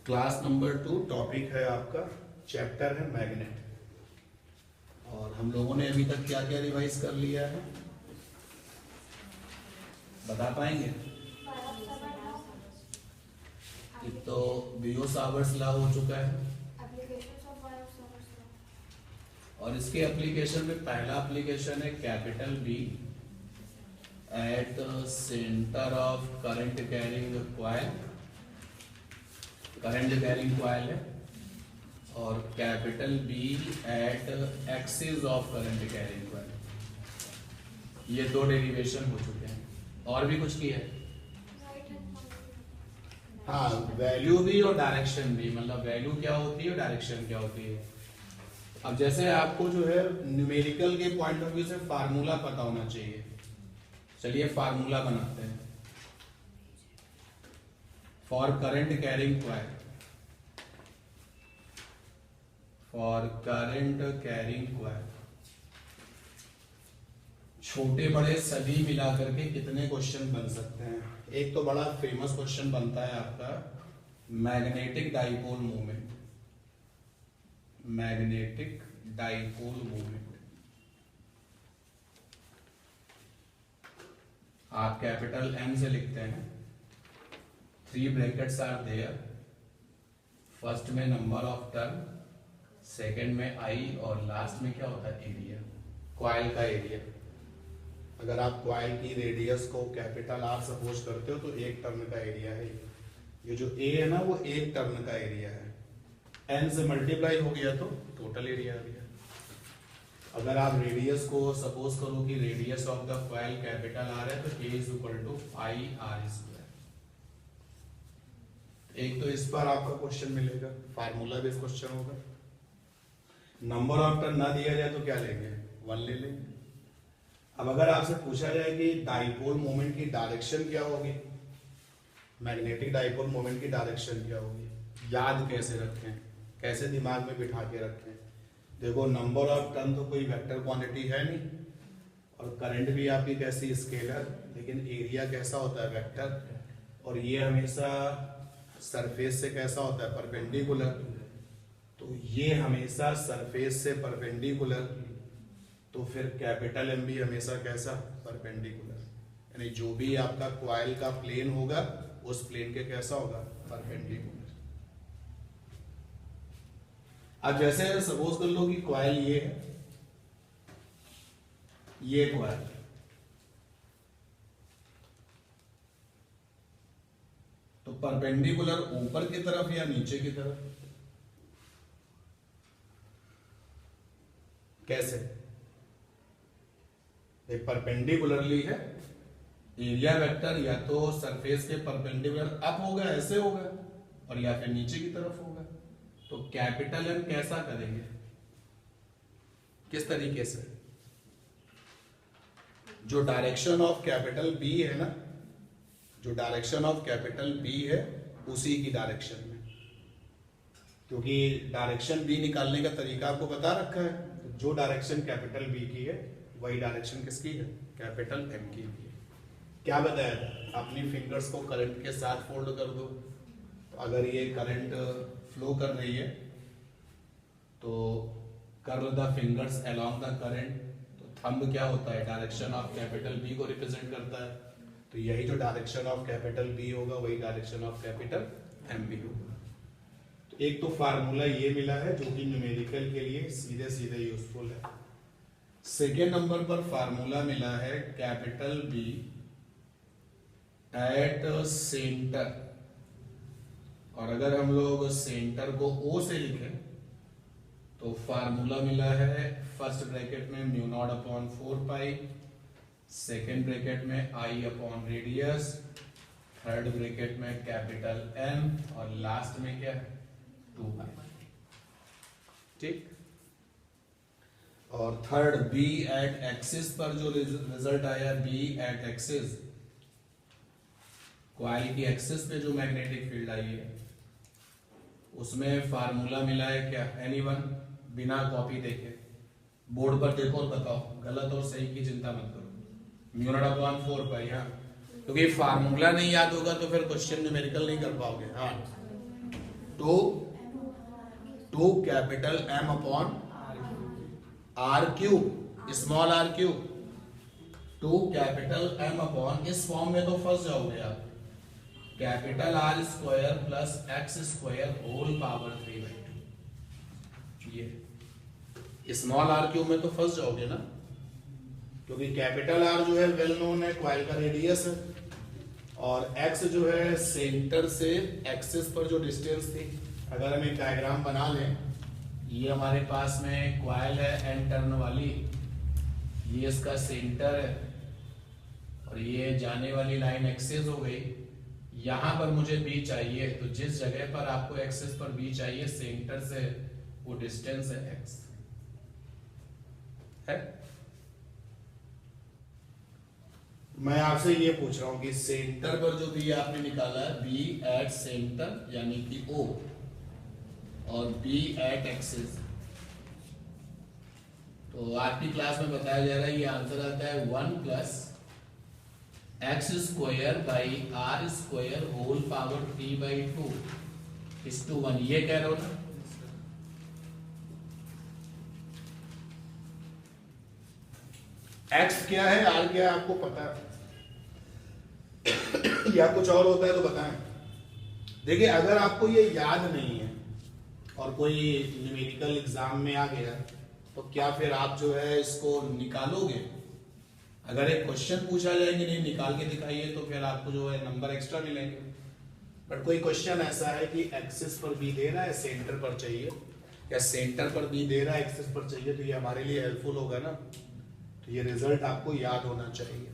Class number 2 topic है आपका, chapter है मैग्नेट। और हम लोगों ने अभी तक क्या क्या रिवाइज कर लिया है, बता पाएंगे? एक तो बियो-सावर्ट्स लॉ हो चुका है, और इसके एप्लीकेशन में पहला एप्लीकेशन है capital B at centre of current carrying coil, current carrying coil है, और capital B at axis of current carrying coil. ये दो डेरिवेशन हो चुके हैं। और भी कुछ किया है? हाँ, वैल्यू भी और डायरेक्शन भी। मतलब वैल्यू क्या होती है और डायरेक्शन क्या होती है। अब जैसे आपको जो है न्यूमेरिकल के पॉइंट ऑफ व्यू से फार्मूला पता होना चाहिए। चलिए फार्मूला बनाते हैं for current carrying coil. For current carrying coil छोटे बड़े सभी मिलाकर के कितने क्वेश्चन बन सकते हैं? एक तो बड़ा फेमस क्वेश्चन बनता है आपका magnetic dipole movement. Magnetic dipole movement आप कैपिटल M से लिखते हैं। 3 ब्रैकेट्स आर देयर। फर्स्ट में नंबर ऑफ टर्न, सेकंड में I, और लास्ट में क्या होता है? एरिया, कॉइल का एरिया। अगर आप कॉइल की रेडियस को कैपिटल R सपोज करते हो तो एक टर्न का एरिया है। ये जो A है ना, वो एक टर्न का एरिया है। N से मल्टीप्लाई हो गया तो टोटल एरिया आ गया। अगर आप रेडियस को सपोज करो कि radius of the coil capital R है तो A is equal to pi R square. एक तो इस पर आपका क्वेश्चन मिलेगा, फार्मूला बेस्ड क्वेश्चन होगा। नंबर ऑफ टर्न ना दिया जाए तो क्या लेंगे? 1 ले लेंगे। अब अगर आपसे पूछा जाए कि डाइपोल मोमेंट की डायरेक्शन क्या होगी, मैग्नेटिक डाइपोल मोमेंट की डायरेक्शन क्या होगी, याद कैसे रखें, कैसे दिमाग में बिठा के रखें? देखो, नंबर ऑफ टर्न तो कोई वेक्टर क्वांटिटी है नहीं, और करंट भी आपकी कैसी स्केलर, लेकिन एरिया कैसा होता है? वेक्टर। और ये हमेशा सरफेस से कैसा होता है? परपेंडिकुलर। तो ये हमेशा सरफेस से परपेंडिकुलर, तो फिर कैपिटल M भी हमेशा कैसा? परपेंडिकुलर। यानी जो भी आपका कॉइल का प्लेन होगा उस प्लेन के कैसा होगा? परपेंडिकुलर। अब जैसे सपोज कर लो कि कॉइल ये है, ये कॉइल, तो परपेंडिकुलर ऊपर की तरफ या नीचे की तरफ? कैसे? एक परपेंडिकुलरली है, एरिया वेक्टर या तो सरफेस के परपेंडिकुलर अप होगा, ऐसे होगा, और या फिर नीचे की तरफ होगा। तो कैपिटल M कैसा करेंगे? किस तरीके से? जो डायरेक्शन ऑफ कैपिटल B है ना, जो डायरेक्शन ऑफ कैपिटल B है उसी की डायरेक्शन में, क्योंकि डायरेक्शन B निकालने का तरीका आपको बता रखा है। तो जो डायरेक्शन कैपिटल B की है वही डायरेक्शन किसकी है? कैपिटल M की भी है। क्या बताया था? अपनी फिंगर्स को करंट के साथ फोल्ड कर दो। तो अगर ये करंट फ्लो कर रही है तो curl the fingers along the current, तो थंब क्या होता है? डायरेक्शन ऑफ कैपिटल B को रिप्रेजेंट करता है। तो यही जो डायरेक्शन ऑफ कैपिटल B होगा वही डायरेक्शन ऑफ कैपिटल M भी होगा। तो एक तो फार्मूला ये मिला है जो कि न्यूमेरिकल के लिए सीधे सीधे यूजफुल है। सेकेंड नंबर पर फार्मूला मिला है कैपिटल B एट सेंटर, और अगर हम लोग सेंटर को O से लिखें तो फार्मूला मिला है फर्स्ट ब्रैकेट में म्यू नॉट अपॉन 4 पाई, सेकेंड ब्रैकेट में I upon radius, third bracket में कैपिटल M, और लास्ट में क्या है? 2 पाई। ठीक। और थर्ड B एट एक्सिस पर जो रिजल्ट आया, B एट एक्सिस, कॉइल की एक्सिस पे जो मैग्नेटिक फील्ड आई है उसमें फार्मूला मिला है क्या? एनीवन? बिना कॉपी देखे बोर्ड पर देखो और बताओ, गलत और सही की चिंता मत करो। म्यू नॉट अपॉन 4 पाई। हाँ, क्योंकि फार्मूला नहीं याद होगा तो फिर क्वेश्चन न्यूमेरिकल नहीं कर पाओगे। हाँ, two capital M upon r cube, small r cube, two capital M upon, इस फॉर्म में तो फंस जाओगे आप, capital R square plus x square whole power 3/2। ये स्मॉल आर क्यूब में तो फंस जाओगे ना, क्योंकि कैपिटल R जो है वेल नोन है, कॉइल का रेडियस है, और x जो है सेंटर से एक्सिस पर जो डिस्टेंस थी। अगर हम एक डायग्राम बना लें, ये हमारे पास में कॉइल है n टर्न वाली, ये इसका सेंटर है, और ये जाने वाली लाइन एक्सिस हो गई। यहां पर मुझे b चाहिए, तो जिस जगह पर आपको एक्सिस पर b चाहिए, सेंटर से वो डिस्टेंस है x है। मैं आपसे ये पूछ रहा हूं कि सेंटर पर जो b आपने निकाला है, b एट सेंटर यानी कि o, और b एट एक्सिस, तो आज की क्लास में बताया जा रहा है, ये आंसर आता है 1 plus x square by r square whole power 3/2 इस टू 1। ये कह रहे हो ना, एक्स क्या है, आर क्या है, आपको पता है या कुछ और होता है तो बताएं। देखिए, अगर आपको ये याद नहीं है और कोई न्यूमेरिकल एग्जाम में आ गया, तो क्या फिर आप जो है इसको निकालोगे? अगर एक क्वेश्चन पूछा जाएगा, नहीं निकाल के दिखाइए, तो फिर आपको जो है नंबर एक्स्ट्रा मिलेंगे। बट कोई क्वेश्चन ऐसा है कि एक्सिस पर बी दे रहा है, सेंटर पर चाहिए, या सेंटर पर बी दे रहा है, एक्सिस पर चाहिए, तो ये हमारे लिए हेल्पफुल होगा ना। तो ये रिजल्ट आपको याद होना चाहिए।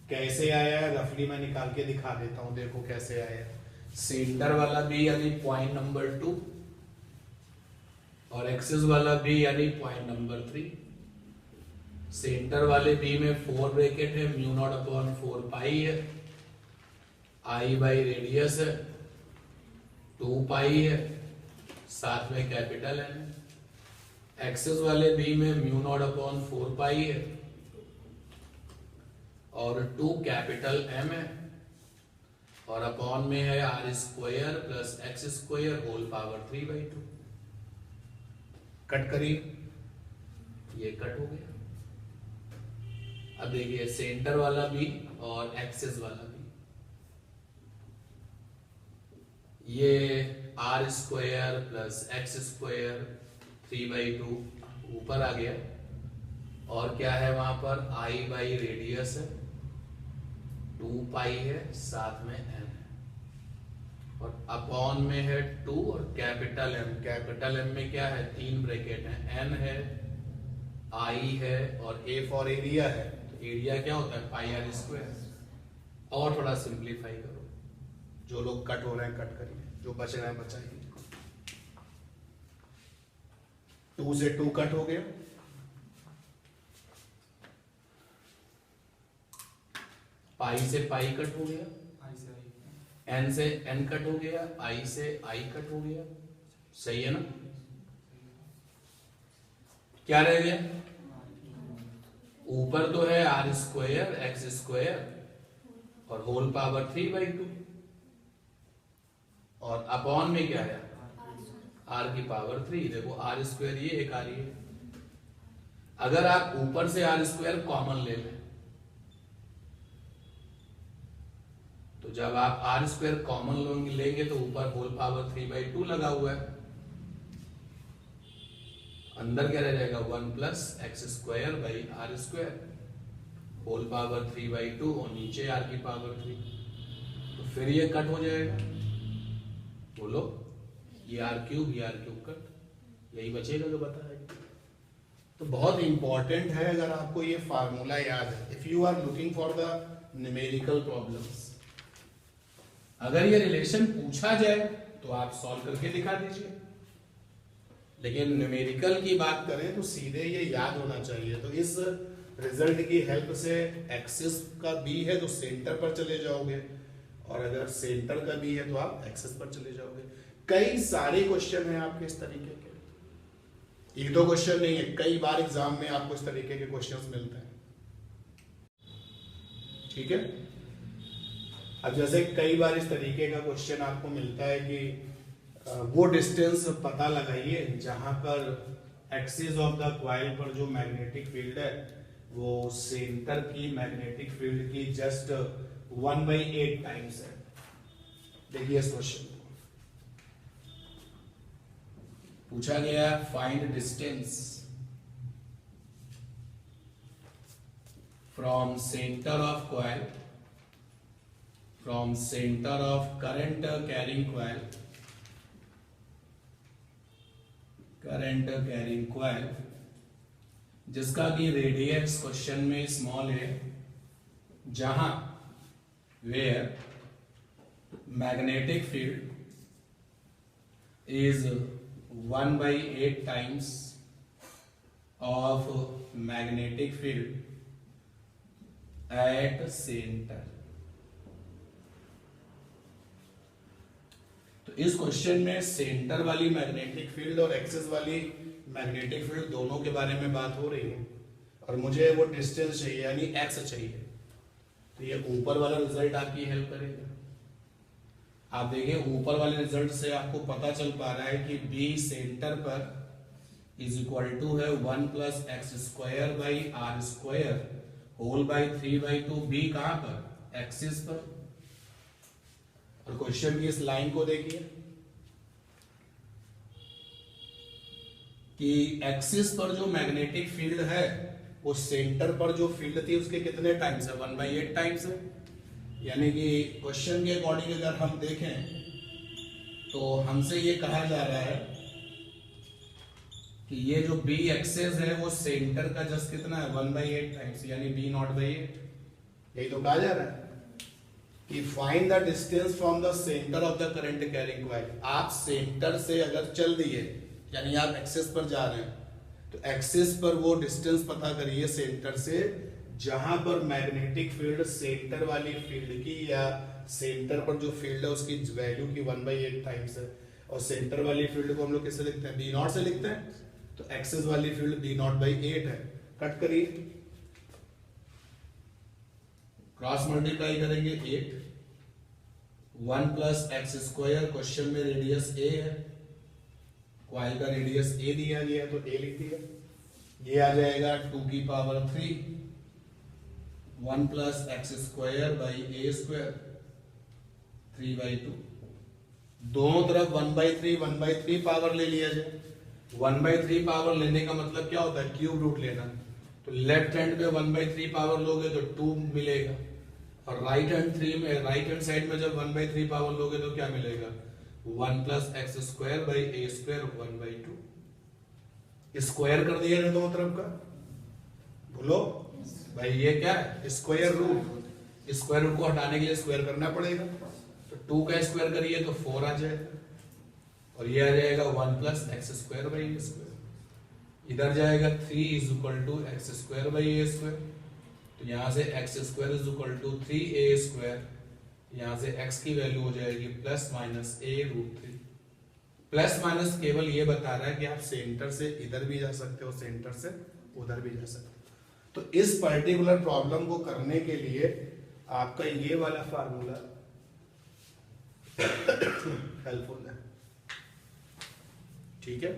कैसे आया है रफली मैं निकाल के दिखा देता हूं, देखो कैसे आया है। सेंटर वाला बी यानी पॉइंट नंबर 2, और एक्सिस वाला बी यानी पॉइंट नंबर 3। सेंटर वाले बी में 4 ब्रैकेट है, म्यू नॉट अपॉन 4 पाई है, आई बाई रेडियस है, 2 पाई है, साथ में कैपिटल है। एक्सिस वाले बी में म्यू नॉट अपॉन 4 पाई है, और 2 कैपिटल M है, और अपॉन में है r square plus x square whole power 3/2। Cut करिए, ये कट हो गया। अब देखिए, सेंटर वाला भी और एक्सिस वाला भी, ये r square plus x square 3/2 ऊपर आ गया, और क्या है वहां पर, आई बाई रेडियस है, 2 पाई है, साथ में n है, और अपॉन में है 2 और कैपिटल M। कैपिटल M में क्या है, 3 ब्रैकेट है, n है, I है, और A फॉर एरिया है। तो एरिया क्या होता है, पाई आर स्क्वायर। और थोड़ा सिंप्लीफाई करो, जो लोग कट हो रहे हैं कट करिए, जो बच रहे हैं बचाइए। 2 से 2 कट हो गया, पाई से पाई कट हो गया, n से n कट हो गया, i से i कट हो गया। सही है ना? क्या रह गया? ऊपर तो है आर स्क्वायर एक्स स्क्वायर और होल पावर 3/2, और अपॉन में क्या है, आर की पावर 3। देखो आर स्क्वायर ये एक आ रही है, अगर आप ऊपर से आर स्क्वायर कॉमन ले लें, तो जब आप आर स्क्वायर कॉमन लेंगे तो ऊपर होल पावर 3/2 लगा हुआ है, अंदर क्या रह जाएगा, 1 plus x square by r square whole power 3/2, और नीचे आर की पावर 3। तो फिर ये कट हो जाएगा, बोलो, ये आर क्यूब कट, यही बचेगा जो बताया। तो बहुत इंपॉर्टेंट है, अगर आपको ये फार्मूला याद है, if you are looking for the numerical problems, अगर ये रिलेशन पूछा जाए तो आप सॉल्व करके दिखा दीजिए, लेकिन न्यूमेरिकल की बात करें तो सीधे ये याद होना चाहिए। तो इस रिजल्ट की हेल्प से एक्सिस का बी है तो सेंटर पर चले जाओगे, और अगर सेंटर का बी है तो आप एक्सिस पर चले जाओगे। कई सारे क्वेश्चन हैं आपके इस तरीके के, एक दो क्वेश्चन नहीं है, कई बार एग्जाम में आपको इस तरीके के क्वेश्चंस मिलते हैं। ठीक है, अब जैसे कई बार इस तरीके का क्वेश्चन आपको मिलता है कि वो डिस्टेंस पता लगाइए जहां पर एक्सिस ऑफ द कॉइल पर जो मैग्नेटिक फील्ड है वो सेंटर की मैग्नेटिक फील्ड की जस्ट 1/8 टाइम्स है। देखिए इस क्वेश्चन को पूछा गया, find distance from centre of coil, from centre of current carrying coil, current carrying coil जिसका कि रेडियस क्वेश्चन में स्मॉल है, जहां where magnetic field is 1/8 times of magnetic field at centre. तो इस क्वेश्चन में सेंटर वाली मैग्नेटिक फील्ड और एक्सिस वाली मैग्नेटिक फील्ड दोनों के बारे में बात हो रही है और मुझे वो डिस्टेंस चाहिए यानी एक्स चाहिए। तो ये ऊपर वाला रिजल्ट आपकी हेल्प करेगा। आप देखिए ऊपर वाले रिजल्ट से आपको पता चल पा रहा है कि बी सेंटर पर इज इक्वल टू है 1 + x² r² whole by 3/2। B कहां पर? एक्सिस पर। और क्वेश्चन की इस लाइन को देखिए कि एक्सिस पर जो मैग्नेटिक फील्ड है वो सेंटर पर जो फील्ड थी उसके कितने टाइम्स है? 1/8 टाइम्स है। यानी कि क्वेश्चन के अकॉर्डिंग अगर हम देखें तो हमसे ये कहा जा रहा है कि ये जो बी एक्सेस है वो सेंटर का जस्ट कितना है? 1/8 टाइम्स, यानी b0/8। यही तो कहा जा रहा है कि find the distance from the centre of the current carrying coil. आप सेंटर से अगर चल दिए यानी आप एक्सेस पर जा रहे हैं तो एक्सेस पर वो डिस्टेंस पता करिए सेंटर से जहां पर मैग्नेटिक फील्ड सेंटर वाली फील्ड की या सेंटर पर जो फील्ड है उसकी वैल्यू की 1/8 टाइम्स है। और सेंटर वाली फील्ड को हम लोग किससे लिखते हैं? b0 से लिखते हैं। तो एक्सेस वाली फील्ड b0/8 है। कट करिए, क्रॉस मल्टीप्लाई करेंगे 8, 1 + x²। क्वेश्चन में रेडियस a है, कॉइल का रेडियस a दिया गया है तो a लिख दिया। ये आ जाएगा 2⁵ 1 + x² a², 3/2। दोनों तरफ 1/3 पावर ले लिया जाए। 1/3 पावर लेने का मतलब क्या होता है? क्यूब रूट लेना। तो लेफ्ट हैंड पे 1/3 पावर लोगे तो 2 मिलेगा और राइट हैंड साइड में जब 1/3 पावर लोगे तो क्या मिलेगा? 1 + x² a² 1/2। स्क्वायर कर दिया ना दोनों तरफ का, बोलो भाई ये क्या है? Square root. स्क्वायर रूट को हटाने के लिए स्क्वायर करना पड़ेगा। तो 2 का स्क्वायर करिए तो 4 आ जाएगा और ये आ जाएगा 1 + x² a²। इधर जाएगा 3 = x² a²। तो यहां से x² = 3a²। यहां से x की वैल्यू हो जाएगी ±a√3। प्लस माइनस केवल ये बता रहा है कि आप सेंटर से इधर भी जा सकते हो, सेंटर से उधर भी जा सकते हो। तो इस पर्टिकुलर प्रॉब्लम को करने के लिए आपका ये वाला फार्मूला हेल्पफुल है। ठीक है।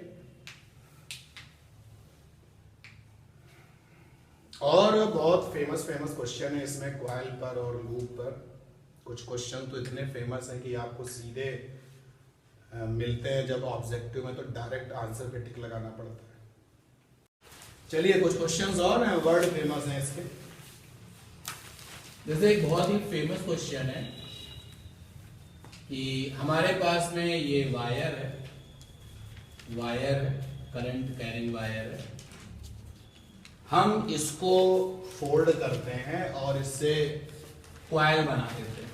और बहुत फेमस क्वेश्चन है इसमें कॉइल पर और लूप पर। कुछ क्वेश्चन तो इतने फेमस हैं कि आपको सीधे मिलते हैं जब ऑब्जेक्टिव में तो डायरेक्ट आंसर पे टिक लगाना पड़ता है। चलिए कुछ क्वेश्चंस और हैं, वर्ड फेमस हैं इसके। जैसे एक बहुत ही फेमस क्वेश्चन है कि हमारे पास में ये वायर है, करंट कैरिंग वायर है। हम इसको फोल्ड करते हैं और इससे कॉइल बना देते हैं।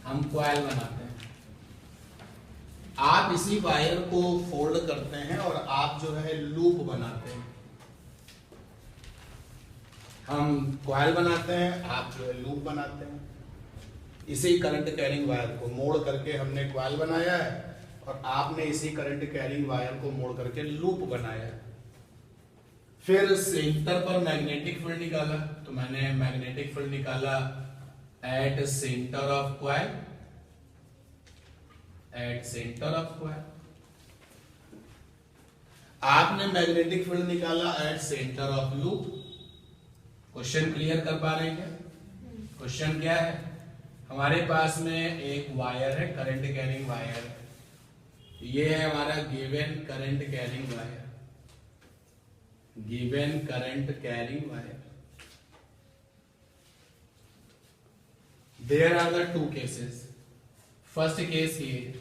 हम कॉइल बनाते हैं। आप इसी वायर को फोल्ड करते हैं और आप जो है लूप बनाते हैं। हम कॉइल बनाते हैं, आप जो है लूप बनाते हैं। इसी करंट कैरिंग वायर को मोड़ करके हमने कॉइल बनाया है और आपने इसी करंट कैरिंग वायर को मोड़ करके लूप बनाया है। फिर सेंटर पर मैग्नेटिक फील्ड निकाला, तो मैंने मैग्नेटिक फील्ड निकाला eight centre of coil. Eight centre of coil. आपने मैग्नेटिक फील्ड निकाला eight centre of loop. Question clear कर पा रहे हैं क्या? क्वेश्चन क्या है? हमारे पास में एक वायर है, करंट कैरिंग वायर। ये है हमारा given current carrying wire, given current carrying wire. There are the two cases, first case ये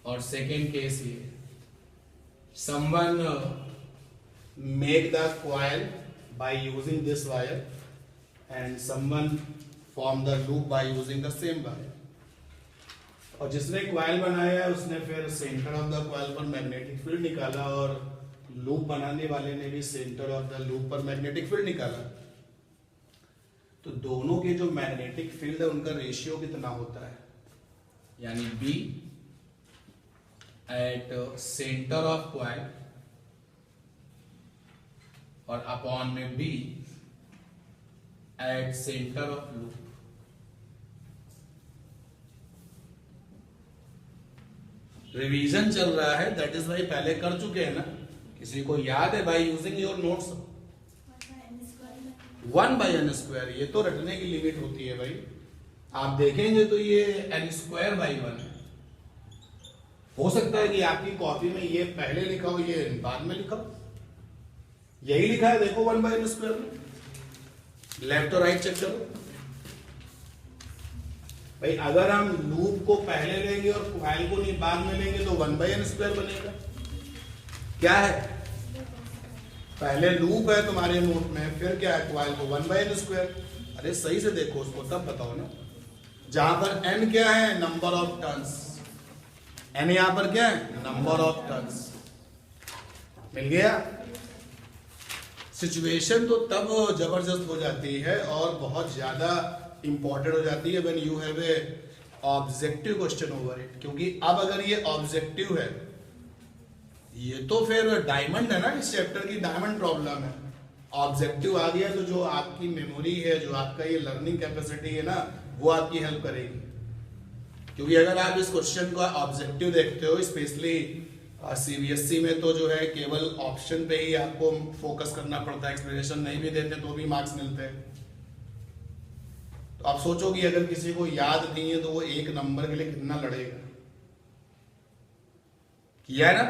और सेकेंड केस ये। someone make the coil by using this wire and someone form the loop by using the same wire। और जिसने coil बनाया है उसने फिर centre of the coil पर मैग्नेटिक फील्ड निकाला और लूप बनाने वाले ने भी सेंटर ऑफ द लूप पर मैग्नेटिक फील्ड निकाला। तो दोनों के जो मैग्नेटिक फील्ड है उनका रेशियो कितना होता है, यानी B eight centre of coil और अपॉन में B eight centre of loop. Revision चल रहा है, दैट इज भाई पहले कर चुके हैं ना, किसी को याद है भाई? यूजिंग योर नोट्स 1/n², ये तो रटने की लिमिट होती है भाई। आप देखेंगे तो ये n²/1 है। हो सकता है कि आपकी कॉपी में ये पहले लिखा हो, ये बाद में लिखा हो। यही लिखा है देखो 1/n² में। लेफ्ट और राइट चेक करो भाई। अगर हम लूप को पहले लेंगे और कॉइल को नहीं बाद में लेंगे तो 1/n² बनेगा। क्या है? पहले लूप है तुम्हारे नोट में, फिर क्या है कॉइल को 1/n²। अरे सही से देखो उसको तब बताओ ना। जहां पर n क्या है? Number of turns. n यहां पर क्या है? Number of turns. मिल गया? सिचुएशन तो तब जबरदस्त हो जाती है और बहुत ज्यादा इंपॉर्टेंट हो जाती है when you have a objective question over it. क्योंकि अब अगर ये ऑब्जेक्टिव है, ये तो फिर डायमंड है ना, इस चैप्टर की डायमंड प्रॉब्लम है। ऑब्जेक्टिव आ गया तो जो आपकी मेमोरी है, जो आपका ये लर्निंग कैपेसिटी है ना, वो आपकी हेल्प करेगी। क्योंकि अगर आप इस क्वेश्चन का ऑब्जेक्टिव देखते हो, स्पेशली सीबीएसई में, तो जो है केवल ऑप्शन पे ही आपको फोकस करना पड़ता है, एक्सप्लेनेशन नहीं भी देते तो भी मार्क्स मिलते हैं। तो आप सोचो कि अगर किसी को याद नहीं है तो वो एक नंबर के लिए कितना लड़ेगा। किया है ना?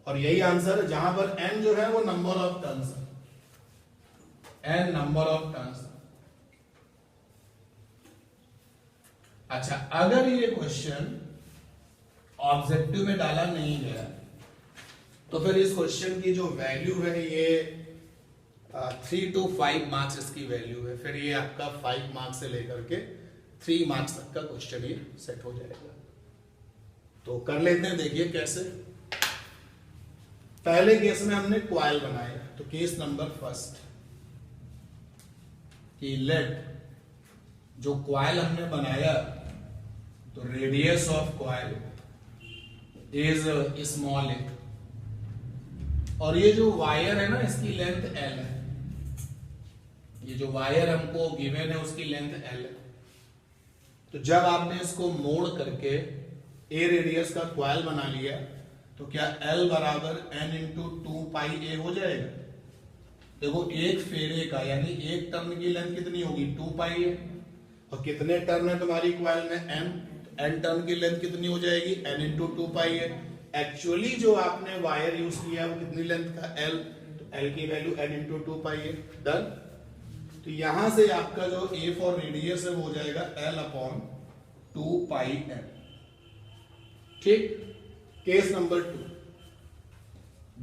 और यही आंसर है, जहां पर n जो है वो number of turns, n number of turns. अच्छा, अगर ये क्वेश्चन ऑब्जेक्टिव में डाला नहीं गया तो फिर इस क्वेश्चन की जो वैल्यू है ये 3 to 5 मार्क्स इसकी वैल्यू है। फिर ये आपका 5 मार्क्स से लेकर के 3 मार्क्स तक का क्वेश्चन ये सेट हो जाएगा। तो कर लेते हैं, देखिए कैसे। पहले केस में हमने कॉइल बनाया, तो केस नंबर फर्स्ट कि लेट जो कॉइल हमने बनाया, तो radius of coil is small a, और ये जो वायर है ना इसकी लेंथ L है। ये जो वायर हमको गिवन है उसकी लेंथ L है। तो जब आपने इसको मोड़ करके a रेडियस का कॉइल बना लिया तो क्या L बराबर n इंटू 2πa हो जाएगा। देखो एक फेरे का यानी एक टर्न की लेंथ कितनी होगी? 2πa। और कितने टर्न है तुम्हारी कॉइल में? n। n टर्न की लेंथ कितनी हो जाएगी? n into 2πa। एक्चुअली जो आपने वायर यूज किया वो कितनी लेंथ का? L। तो L की value n into 2πa। Done. तो यहां से आपका जो a फॉर रेडियस है वो हो जाएगा L/2πn। ठीक। केस नंबर 2,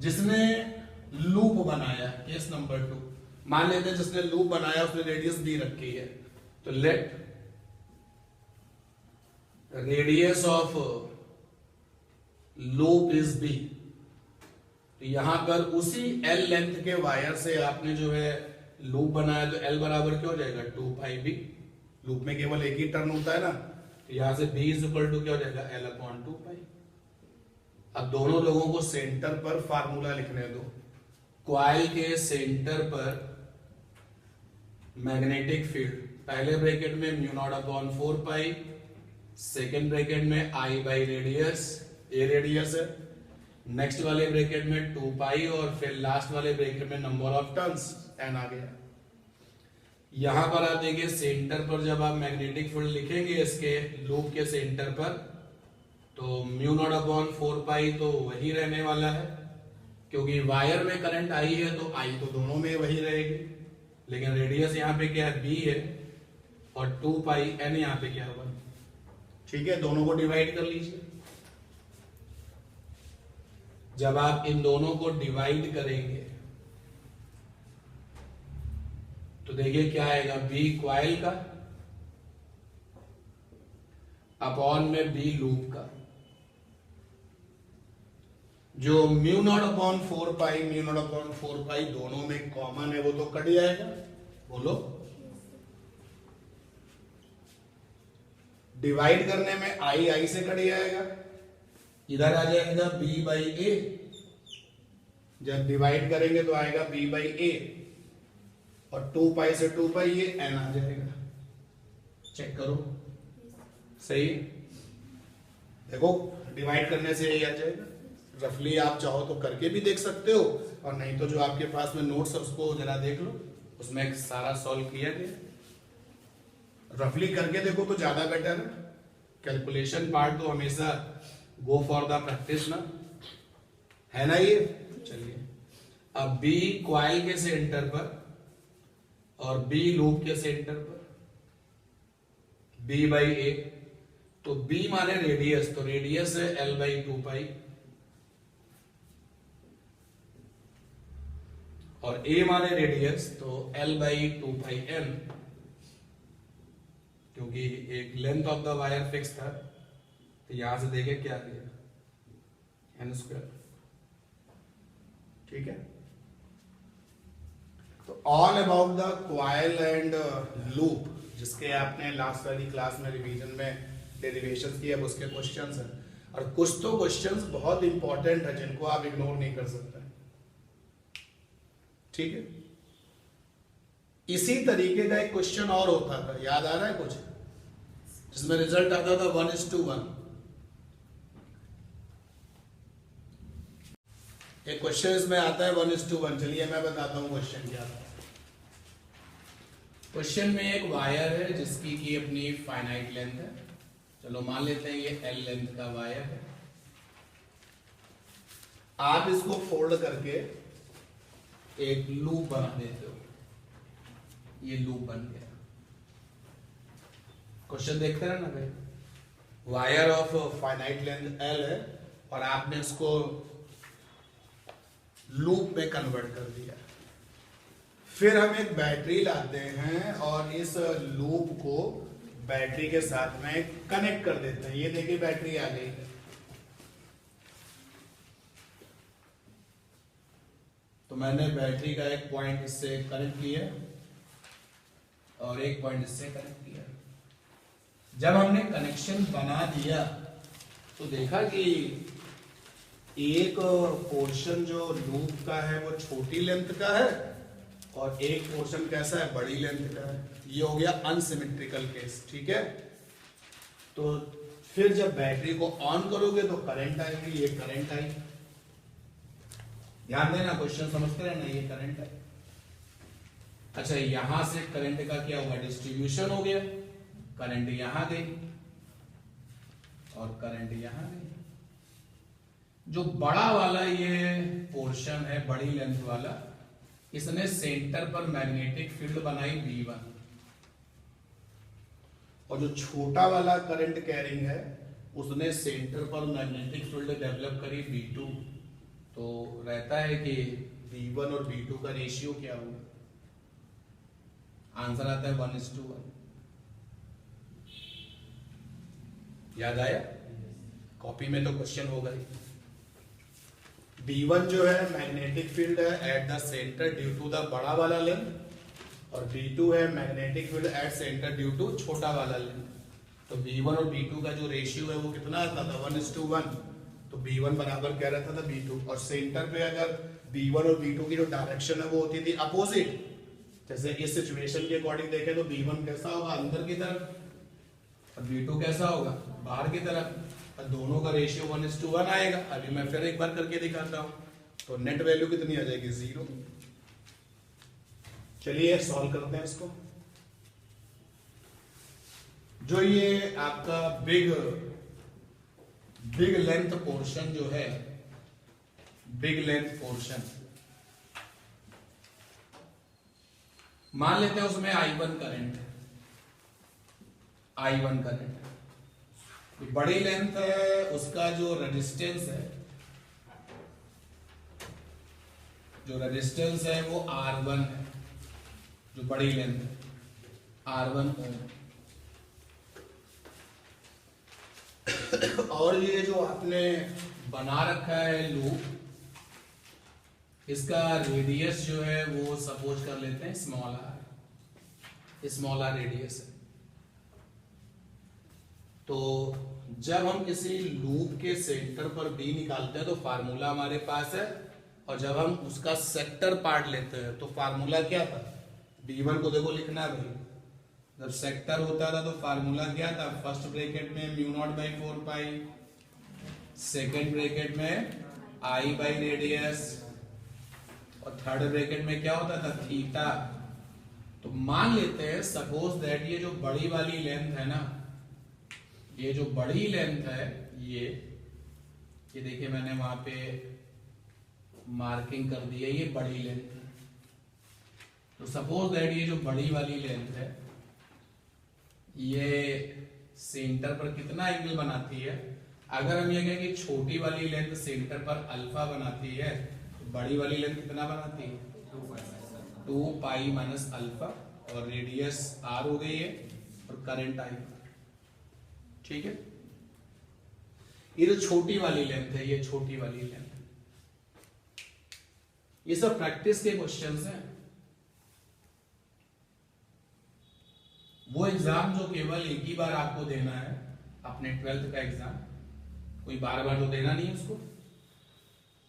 जिसने लूप बनाया, केस नंबर 2, मान लेते हैं जिसने लूप बनाया उसने रेडियस b रखी है, तो let radius of loop is b। तो यहां पर उसी L लेंथ के वायर से आपने जो है लूप बनाया, तो L बराबर क्या हो जाएगा? 2πb। लूप में केवल एक ही टर्न होता है ना, तो यहां से b इज इक्वल टू क्या हो जाएगा? L/2π। अब दोनों लोगों को सेंटर पर फार्मूला लिखने दो। कॉइल के सेंटर पर मैग्नेटिक फील्ड, पहले ब्रैकेट में μ0/4π सेकेंड ब्रैकेट में आई बाई रेडियस, ए रेडियस है, नेक्स्ट वाले ब्रैकेट में 2 पाई और फिर लास्ट वाले ब्रैकेट में नंबर ऑफ टर्न्स एन आ गया। यहां पर आप देखिए सेंटर पर जब आप मैग्नेटिक फील्ड लिखेंगे इसके लूप के सेंटर पर, तो म्यू नॉट अपॉन 4 पाई तो वही रहने वाला है, क्योंकि वायर में करंट आई है तो आई तो दोनों में वही रहेगी, लेकिन रेडियस यहाँ पे क्या है, बी है, और 2 पाई एन यहाँ पे क्या होगा। ठीक है, दोनों को डिवाइड कर लीजिए। जब आप इन दोनों को डिवाइड करेंगे तो देखिए क्या आएगा, बी क्वाइल का अपॉन में बी लूप का। जो म्यू नॉट अपॉन 4 पाई, म्यू नॉट अपॉन 4 पाई दोनों में कॉमन है वो तो कट जाएगा, बोलो। डिवाइड करने में आई आई से कट जाएगा, इधर आ जाएगा b बाई ए। जब डिवाइड करेंगे तो आएगा b बाई ए, और 2 पाई से 2 पाई ये n आ जाएगा। चेक करो, सही। देखो डिवाइड करने से यही आ जाएगा। रफली आप चाहो तो करके भी देख सकते हो, और नहीं तो जो आपके पास में नोट्स है उसको जरा देख लो, उसमें सारा सॉल्व किया गया। रफली करके देखो तो ज्यादा बेटर है। कैलकुलेशन पार्ट तो हमेशा गो फॉर द प्रैक्टिस ना, है ना ये। चलिए, अब बी क्वाइल के सेंटर पर और बी लूप के सेंटर पर, बी बाई ए, तो बी माने रेडियस, तो रेडियस है एल बाई 2 पाई, और ए माने रेडियस तो एल बाई 2 पाई एन, क्योंकि एक length of the wire fix था, तो यहां से देखे क्या दिया, एन स्क्वायर। ठीक है, तो all about the coil and loop, जिसके आपने लास्ट वाली क्लास में रिवीजन में डेरिवेशंस किए, अब उसके क्वेश्चंस हैं, और कुछ तो क्वेश्चंस बहुत इंपॉर्टेंट है जिनको आप इग्नोर नहीं कर सकते। ठीक है, इसी तरीके का एक क्वेश्चन और होता था, याद आ रहा है कुछ, जिसमें रिजल्ट आता था 1:1। एक क्वेश्चन इसमें आता है 1:1। चलिए मैं बताता हूं क्वेश्चन क्या था। क्वेश्चन में एक वायर है जिसकी की अपनी फाइनाइट लेंथ है, चलो मान लेते हैं ये एल लेंथ का वायर है। आप इसको फोल्ड करके एक लूप बना देते हो, ये लूप बन गया। क्वेश्चन देखते हैं ना भाई, wire of finite length L है और आपने इसको लूप में कन्वर्ट कर दिया। फिर हम एक बैटरी लाते हैं और इस लूप को बैटरी के साथ में कनेक्ट कर देते हैं। ये देखिए बैटरी आ गई, तो मैंने बैटरी का एक पॉइंट इससे कनेक्ट किया और एक पॉइंट इससे कनेक्ट किया। जब हमने कनेक्शन बना दिया तो देखा कि एक पोर्शन जो लूप का है वो छोटी लेंथ का है और एक पोर्शन कैसा है, बड़ी लेंथ का है। ये हो गया अनसिमेट्रिकल केस। ठीक है, तो फिर जब बैटरी को ऑन करोगे तो करंट आएगी, ये करंट आई। ध्यान देना, क्वेश्चन समझते रहना, ये करंट है। अच्छा, यहां से करंट का क्या होगा, डिस्ट्रीब्यूशन हो गया। करंट यहां गई और करंट यहां गई। जो बड़ा वाला ये पोर्शन है, बड़ी लेंथ वाला, इसने सेंटर पर मैग्नेटिक फील्ड बनाई V1, और जो छोटा वाला करंट कैरिंग है उसने सेंटर पर मैग्नेटिक फील्ड डेवलप करी V2। तो रहता है कि V1 और V2 का रेशियो क्या होगा, आंसर आता है 1:1। याद आया, कॉपी में तो क्वेश्चन होगा ही। V1 जो है मैग्नेटिक फील्ड है at the centre due to the बड़ा वाला लेंथ, और V2 है magnetic field at centre due to छोटा वाला लेंथ। तो V1 और V2 का जो रेशियो है वो कितना आता था, 1:1। तो V1 बराबर क्या रहता था, V2। और सेंटर पे अगर V1 और V2 की जो डायरेक्शन है वो होती थी अपोजिट, जैसे इस सिचुएशन के अकॉर्डिंग देखें तो V1 कैसा होगा, अंदर की तरफ, और V2 कैसा होगा, बाहर की तरफ, और दोनों का रेशियो 1:1 आएगा। अभी मैं फिर एक बार करके दिखाता हूं, तो नेट वैल्यू कितनी आ जाएगी, 0। चलिए सॉल्व करते हैं इसको। जो ये आपका बिग लेंथ पोर्शन जो है, बिग लेंथ पोर्शन, मान लेते हैं उसमें I1 करंट है, I1 करंट। बड़ी लेंथ है, उसका जो रेजिस्टेंस है, वो R1 है, जो बड़ी लेंथ है, R1 ओम। और ये जो आपने बना रखा है लूप, इसका रेडियस जो है वो सपोज कर लेते हैं स्मॉल r रेडियस है। तो जब हम किसी लूप के सेंटर पर B निकालते हैं तो फार्मूला हमारे पास है, और जब हम उसका सेक्टर पार्ट लेते हैं तो फार्मूला क्या था, B1 को देखो लिखना है भाई, जब सेक्टर होता था तो फार्मूला क्या था, फर्स्ट ब्रैकेट में μ0/4 पाई, सेकेंड ब्रैकेट में I बाई रेडियस, और थर्ड ब्रैकेट में क्या होता था, थीटा। तो मान लेते हैं सपोज दैट ये जो बड़ी वाली लेंथ है ना, ये जो बड़ी लेंथ है, ये देखिए मैंने वहां पे मार्किंग कर दी है, ये बड़ी लेंथ है। तो सपोज दैट ये जो बड़ी वाली लेंथ है, ये सेंटर पर कितना एंगल बनाती है। अगर हम ये कहें कि छोटी वाली लेंथ सेंटर पर अल्फा बनाती है, तो बड़ी वाली लेंथ कितना बनाती है, 2 पाई माइनस अल्फा, और रेडियस r हो गई है, और करंट I। ठीक है, ये जो छोटी वाली लेंथ है, ये छोटी वाली लेंथ, ये सब प्रैक्टिस के क्वेश्चंस हैं। वो एग्जाम जो केवल एक ही बार आपको देना है, अपने 12th का एग्जाम, कोई बार बार तो देना नहीं उसको।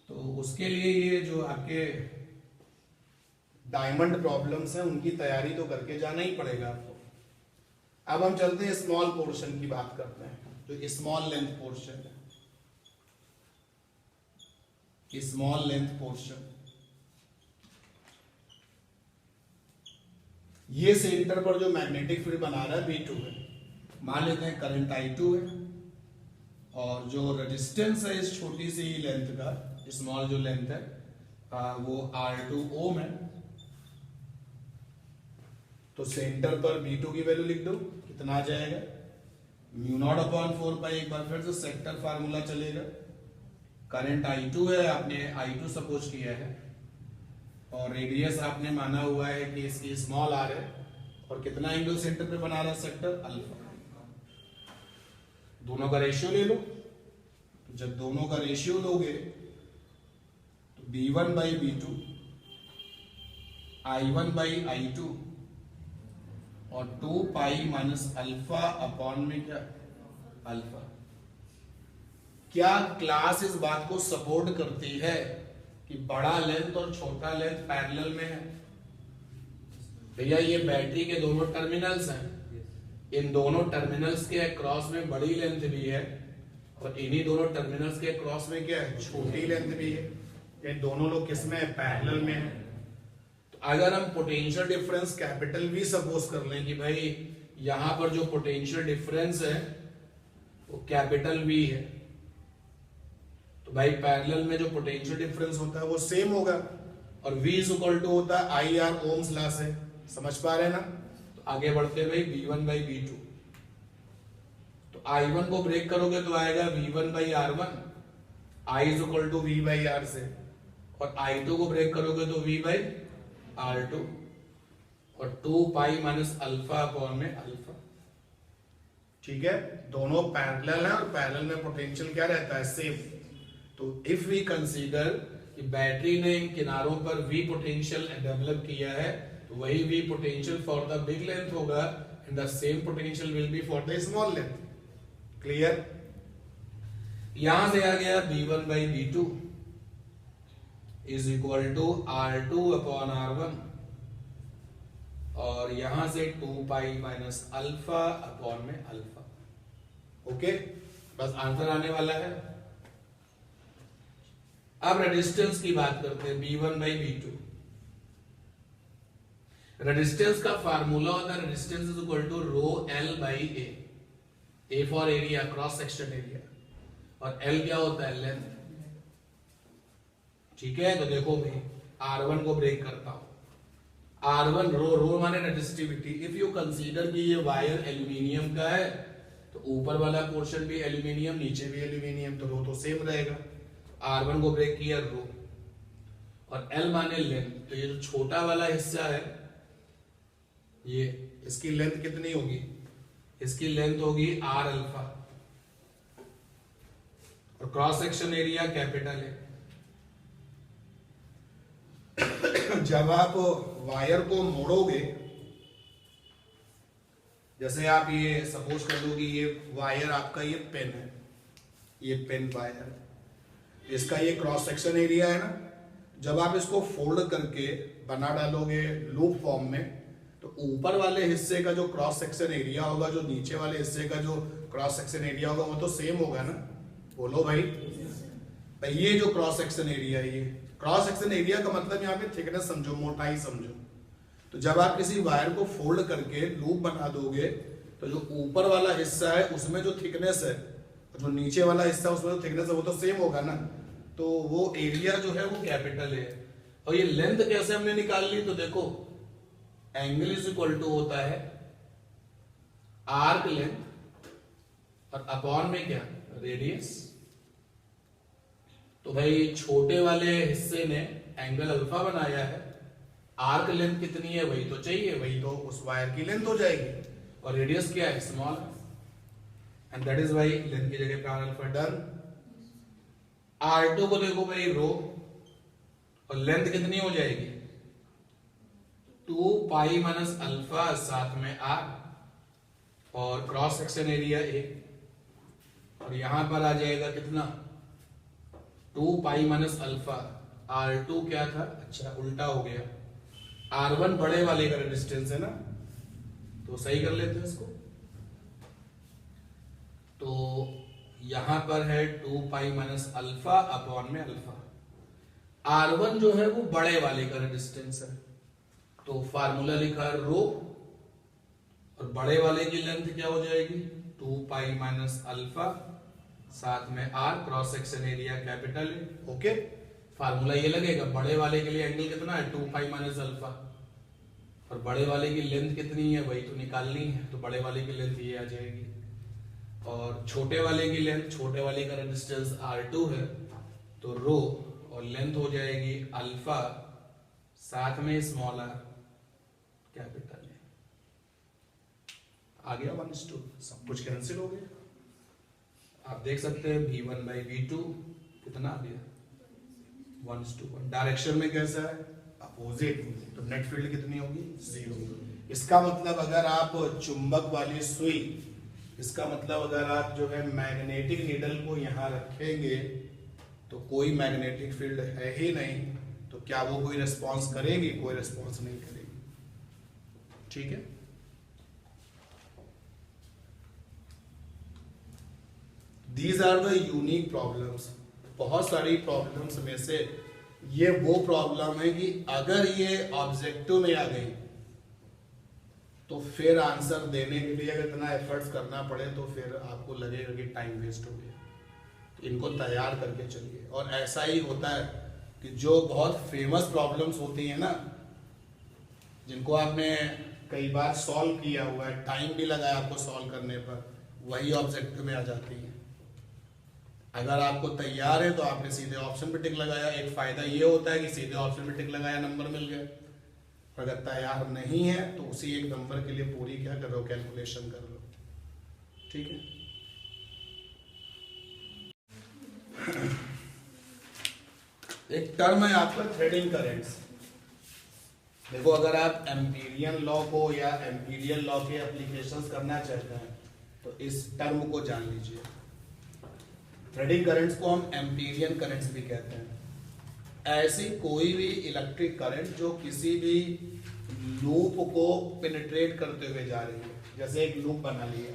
तो उसके लिए ये जो आपके डायमंड प्रॉब्लम्स हैं, उनकी तैयारी तो करके जाना ही पड़ेगा आपको। अब हम चलते हैं स्मॉल पोर्शन की बात करते हैं, जो स्मॉल लेंथ पोर्शन है, स्मॉल लेंथ पोर्शन। ये सेंटर पर जो मैग्नेटिक फील्ड बना रहा है V2 है, मान लेते हैं करंट I2 है, और जो रेजिस्टेंस है इस छोटी सी लेंथ का, स्मॉल जो लेंथ है, वो R2 ओम है। तो सेंटर पर V2 की वैल्यू लिख दो, कितना आ जाएगा, μ0/4 पाई। एक बार फिर से सेक्टर फार्मूला चलेगा, करंट I2 है, आपने I2 सपोज किया है, और रेडियस आपने माना हुआ है कि इसकी स्मॉल r है, और कितना एंगल सेंटर पे बना रहा है, सेक्टर अल्फा। दोनों का रेशियो ले लो, जब दोनों का रेशियो लोगे तो B1/B2, I1/I2, और 2 पाई माइनस अल्फा अपॉन में क्या, अल्फा। क्या क्लास इस बात को सपोर्ट करती है कि बड़ा लेंथ और छोटा लेंथ पैरेलल में है? भैया ये बैटरी के दोनों टर्मिनल्स हैं, इन दोनों टर्मिनल्स के अक्रॉस में बड़ी लेंथ भी है, और इन्हीं दोनों टर्मिनल्स के अक्रॉस में क्या है, छोटी लेंथ भी है। ये दोनों लोग किसमें है, पैरेलल में है। तो अगर हम potential difference capital V suppose कर लें कि भाई यहां पर जो पोटेंशियल डिफरेंस है वो कैपिटल V है, तो भाई पैरेलल में जो पोटेंशियल डिफरेंस होता है वो सेम होगा, और V इज इक्वल टू होता है IR ओम्स लॉ से। समझ पा रहे हैं ना? तो आगे बढ़ते हैं भाई, V1/V2, तो I1 को ब्रेक करोगे तो आएगा V1/R1, I is equal to V/R से, और I2 को ब्रेक करोगे तो V/R2, और 2 पाई माइनस अल्फा अपॉन में अल्फा। ठीक है, दोनों पैरेलल है, और पैरेलल में पोटेंशियल क्या रहता है, सेम। तो इफ वी कंसीडर कि बैटरी ने इन किनारों पर V पोटेंशियल डेवलप किया है, तो वही V potential for the big length होगा, and the same potential will be for the small length. Clear? यहां से आ गया B1/B2 is equal to R2 upon R1, और यहां से 2 पाई माइनस अल्फा अपॉन में अल्फा। ओके, बस आंसर आने वाला है। अब रेजिस्टेंस की बात करते हैं, B1 बाई B2। रेजिस्टेंस का फार्मूला होता है resistance is equal to rho L by a for area, cross section area, और L क्या होता है, लेंथ। ठीक है, तो देखो भाई R1 को ब्रेक करता हूं। R1 रो माने रेजिस्टिविटी। इफ यू कंसीडर कि ये वायर एल्यूमिनियम का है तो ऊपर वाला पोर्शन भी एल्यूमिनियम, नीचे भी एल्यूमिनियम, तो रो तो सेम रहेगा। R1 को ब्रेक किया रो, और L माने लेंथ। तो ये जो छोटा वाला हिस्सा है ये, इसकी लेंथ कितनी होगी, इसकी लेंथ होगी R अल्फा, और क्रॉस सेक्शन एरिया कैपिटल है। जब आप वायर को मोड़ोगे, जैसे आप ये सपोज कर लो कि ये वायर आपका ये पेन है, ये पेन वायर है, इसका ये क्रॉस सेक्शन एरिया है ना। जब आप इसको फोल्ड करके बना डालोगे लूप फॉर्म में, तो ऊपर वाले हिस्से का जो क्रॉस सेक्शन एरिया होगा, जो नीचे वाले हिस्से का जो क्रॉस सेक्शन एरिया होगा, वो तो सेम होगा ना। बोलो भाई, ये जो क्रॉस सेक्शन एरिया है, ये क्रॉस सेक्शन एरिया का मतलब यहाँ पे थिकनेस समझो, मोटाई समझो। तो जब आप किसी वायर को फोल्ड करके लूप बना दोगे, तो जो ऊपर वाला हिस्सा है उसमें जो थिकनेस है, जो नीचे वाला हिस्सा है उसमें जो थिकनेस है, वो तो सेम होगा ना। तो वो एरिया जो है वो कैपिटल है। और ये लेंथ कैसे हमने निकाल ली, तो देखो एंगल इज इक्वल टू होता है आर्क लेंथ और अपॉन में क्या, रेडियस। तो भाई छोटे वाले हिस्से ने एंगल अल्फा बनाया है, आर्क लेंथ कितनी है वही तो चाहिए, वही तो उस वायर की लेंथ हो जाएगी, और रेडियस क्या है, small, and that is y length की जगह पे आर अल्फा। डन। R2 को देखो भाई रो, और लेंथ कितनी हो जाएगी, 2 पाई माइनस अल्फा, साथ में R, और क्रॉस सेक्शन एरिया A, और यहां पर आ जाएगा कितना, 2 पाई माइनस अल्फा। R2 क्या था, अच्छा उल्टा हो गया, R1 बड़े वाले का रेजिस्टेंस है ना, तो सही कर लेते हैं इसको। तो यहां पर है 2 पाई माइनस अल्फा अपॉन में अल्फा। R1 जो है वो बड़े वाले का रेजिस्टेंस है, तो फार्मूला लिखा है रो, और बड़े वाले की लेंथ क्या हो जाएगी, 2 पाई माइनस अल्फा, साथ में R, cross section area capital है। ओके, फार्मूला ये लगेगा, बड़े वाले के लिए एंगल कितना है, 2 पाई माइनस अल्फा, और बड़े वाले की लेंथ कितनी है वही तो निकालनी है, तो बड़े वाले की लेंथ ये आ जाएगी, और छोटे वाले की लेंथ, छोटे वाले का रेजिस्टेंस R2 है, तो रो, और लेंथ हो जाएगी अल्फा, साथ में स्मॉल r कैपिटल है। आ गया 1:2, सब कुछ कैंसिल हो गया। आप देख सकते हैं V1 बाई V2 कितना आ गया, 1:1। डायरेक्शन में कैसा है, अपोजिट, तो नेट फील्ड कितनी होगी, 0। इसका मतलब अगर आप चुंबक वाली सुई, इसका मतलब अगर आप जो है मैग्नेटिक नीडल को यहां रखेंगे तो कोई मैग्नेटिक फील्ड है ही नहीं, तो क्या वो कोई रिस्पॉन्स करेगी, कोई रिस्पॉन्स नहीं करेगी। ठीक है, these are the unique problems. बहुत सारी प्रॉब्लम्स में से ये वो प्रॉब्लम है कि अगर ये ऑब्जेक्टिव में आ गई तो फिर आंसर देने के लिए अगर इतना एफर्ट्स करना पड़े तो फिर आपको लगेगा कि टाइम वेस्ट हो गया। तो इनको तैयार करके चलिए। और ऐसा ही होता है कि जो बहुत फेमस प्रॉब्लम्स होती हैं ना, जिनको आपने कई बार सॉल्व किया हुआ है, टाइम भी लगा है आपको सॉल्व करने पर, वही ऑब्जेक्टिव में आ जाती है। अगर आपको तैयार है तो आपने सीधे ऑप्शन पे टिक लगाया। एक फायदा ये होता है कि सीधे ऑप्शन पे टिक लगाया, नंबर मिल गए। अगर तैयार नहीं है तो उसी एक नंबर के लिए पूरी क्या करो, कैलकुलेशन कर लो। ठीक है, एक टर्म है आपका थ्रेडिंग करेंट्स। देखो, अगर आप एम्पीरियन लॉ को या एम्पीरियल लॉ के एप्लीकेशंस करना चाहते हैं तो इस टर्म को जान लीजिए। थ्रेडिंग करंट्स को हम एम्पीरियन करंट्स भी कहते हैं। ऐसी कोई भी इलेक्ट्रिक करंट जो किसी भी लूप को पेनिट्रेट करते हुए जा रही है। जैसे एक लूप बना लिया,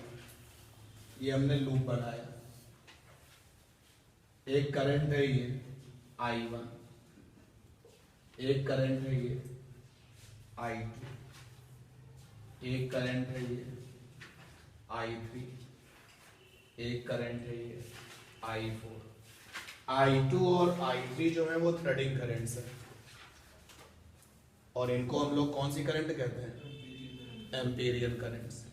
ये हमने लूप बनाया, एक करंट है ये I1, एक करंट है ये I2, एक करंट है ये I3, एक करंट है ये I4। I2 और I3 जो है वो थ्रेडिंग करंट्स है, और इनको हम लोग कौन सी करंट कहते हैं? Empyrean currents.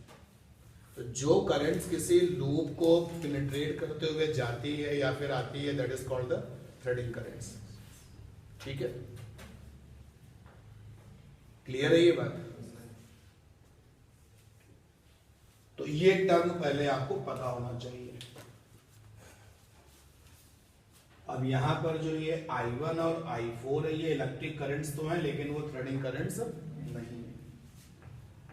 तो जो करंट्स किसी लूप को पेनिट्रेट करते हुए जाती है या फिर आती है, that is called the threading currents. ठीक है, क्लियर है ये बात? तो ये टर्म पहले आपको पता होना चाहिए। अब यहां पर जो ये I1 और I4 है, ये इलेक्ट्रिक करंट्स तो हैं, लेकिन वो थ्रेडिंग करंट्स नहीं है।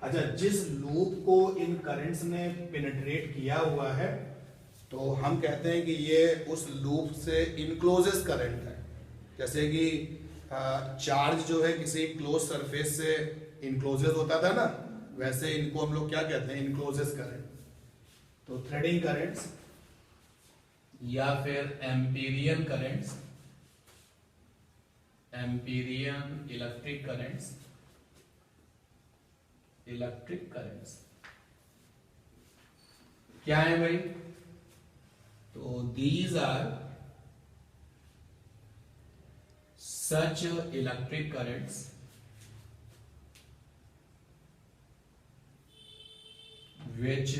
अच्छा, जिस लूप को इन करंट्स ने पेनिट्रेट किया हुआ है, तो हम कहते हैं कि ये उस लूप से इनक्लोजेस करंट है। जैसे कि चार्ज जो है किसी क्लोज सरफेस से इनक्लोजेस होता था ना, वैसे इनको हम लोग क्या कहते हैं? Encloses current. तो थ्रेडिंग करंट्स या फिर Amperian currents, Amperian electric currents, electric currents क्या है भाई? तो these are such electric currents which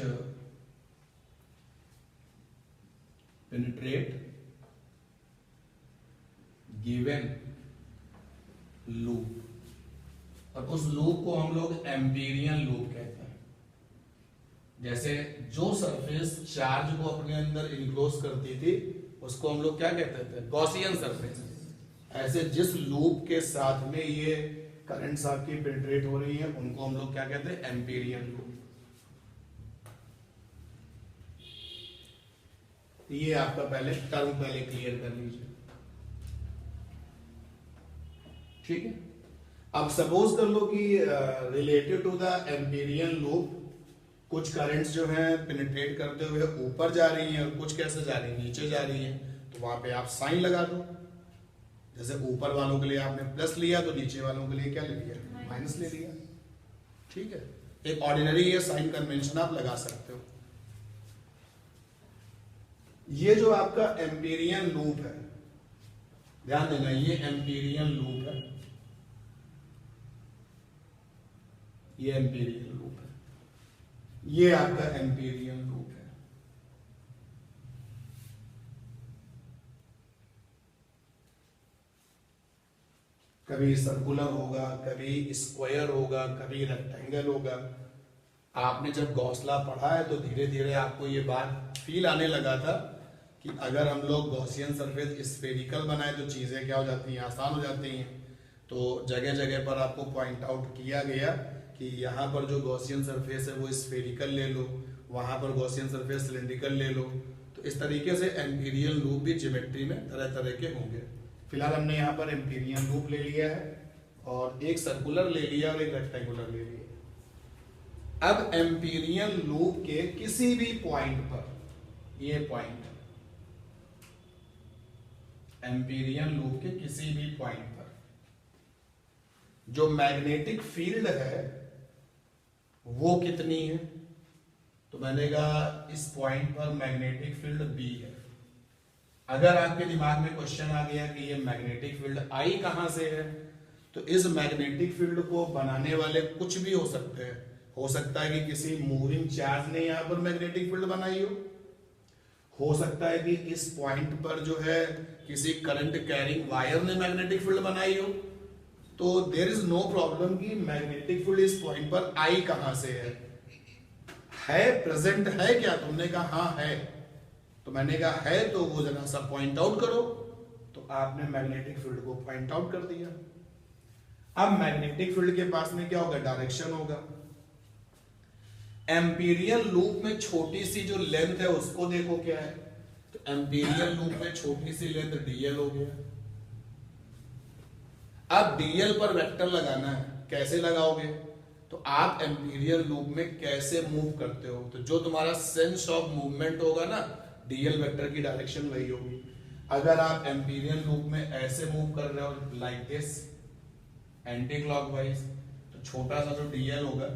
penetrate given loop, और उस लूप को हम लोग एम्पीरियन लूप कहते हैं। जैसे जो सरफेस चार्ज को अपने अंदर इनक्लोज करती थी उसको हम लोग क्या कहते थे? Gaussian surface. ऐसे जिस लूप के साथ में ये करंट्स आपकी पेनिट्रेट हो रही है उनको हम लोग क्या कहते हैं? Empyrean loop. ये आपका पहले टर्म पहले क्लियर कर लीजिए। ठीक है, अब सपोज कर लो कि related to the Amperian loop कुछ करंट्स जो हैं पेनिट्रेट करते हुए ऊपर जा रही हैं और कुछ कैसे जा रही हैं? नीचे जा रही हैं। तो वहां पे आप साइन लगा दो। जैसे ऊपर वालों के लिए आपने प्लस लिया तो नीचे वालों के लिए क्या ले लिया? माइनस ले लिया। ठीक है, एक ऑर्डिनरी ये साइन कन्वेंशन आप लगा सकते हो। ये जो आपका एम्पीरियन लूप है, ध्यान देना, ये एम्पीरियन लूप है, ये एम्पीरियन लूप है, ये आपका एम्पीरियन लूप है। कभी सर्कुलर होगा, कभी स्क्वायर होगा, कभी रेक्टेंगल होगा। आपने जब गॉसला पढ़ा है तो धीरे धीरे आपको ये बात फील आने लगा था कि अगर हम लोग गॉसियन सरफेस स्फेरिकल बनाए तो चीजें क्या हो जाती हैं? आसान हो जाती हैं। तो जगह जगह पर आपको पॉइंट आउट किया गया कि यहाँ पर जो गॉसियन सरफेस है वो स्फेरिकल ले लो, वहां पर गॉसियन सरफेस सिलिंड्रिकल ले लो। तो इस तरीके से एम्पीरियन लूप भी ज्योमेट्री में तरह तरह के होंगे। फिलहाल हमने यहाँ पर एम्पीरियन लूप ले लिया है और एक सर्कुलर ले लिया और एक रेक्टेंगुलर ले लिया। अब एम्पीरियन लूप के किसी भी पॉइंट पर, ये पॉइंट एम्पीरियन लूप के किसी भी पॉइंट पर जो मैग्नेटिक फील्ड है वो कितनी है? तो मैंने कहा इस पॉइंट पर मैग्नेटिक फील्ड B है। अगर आपके दिमाग में क्वेश्चन आ गया कि ये मैग्नेटिक फील्ड I कहां से है, तो इस मैग्नेटिक फील्ड को बनाने वाले कुछ भी हो सकते हैं। हो सकता है कि किसी मूविंग चार्ज ने यहां पर मैग्नेटिक फील्ड बनाई हो सकता है कि इस पॉइंट पर जो है किसी करंट कैरिंग वायर ने मैग्नेटिक फील्ड बनाई हो। तो देयर इज नो प्रॉब्लम कि मैग्नेटिक फील्ड इस पॉइंट पर I कहां से है प्रेजेंट है क्या? तुमने कहा हाँ है, तो मैंने कहा है तो वो जरा सा पॉइंट आउट करो। तो आपने मैग्नेटिक फील्ड को पॉइंट आउट कर दिया। अब मैग्नेटिक फील्ड के पास में क्या होगा? डायरेक्शन होगा। एम्पीरियन लूप में छोटी सी जो लेंथ है उसको देखो क्या है? तो एम्पीरियन लूप में छोटी सी लेंथ dl हो गया। अब dl पर वेक्टर लगाना है, कैसे लगाओगे? तो आप एम्पीरियल लूप में कैसे मूव करते हो, तो जो तुम्हारा सेंस ऑफ मूवमेंट होगा ना, डीएल वेक्टर की डायरेक्शन वही होगी। अगर आप एम्पीरियल लूप में ऐसे मूव कर रहे हो लाइक दिस एंटी क्लॉकवाइज, तो छोटा सा जो डीएल होगा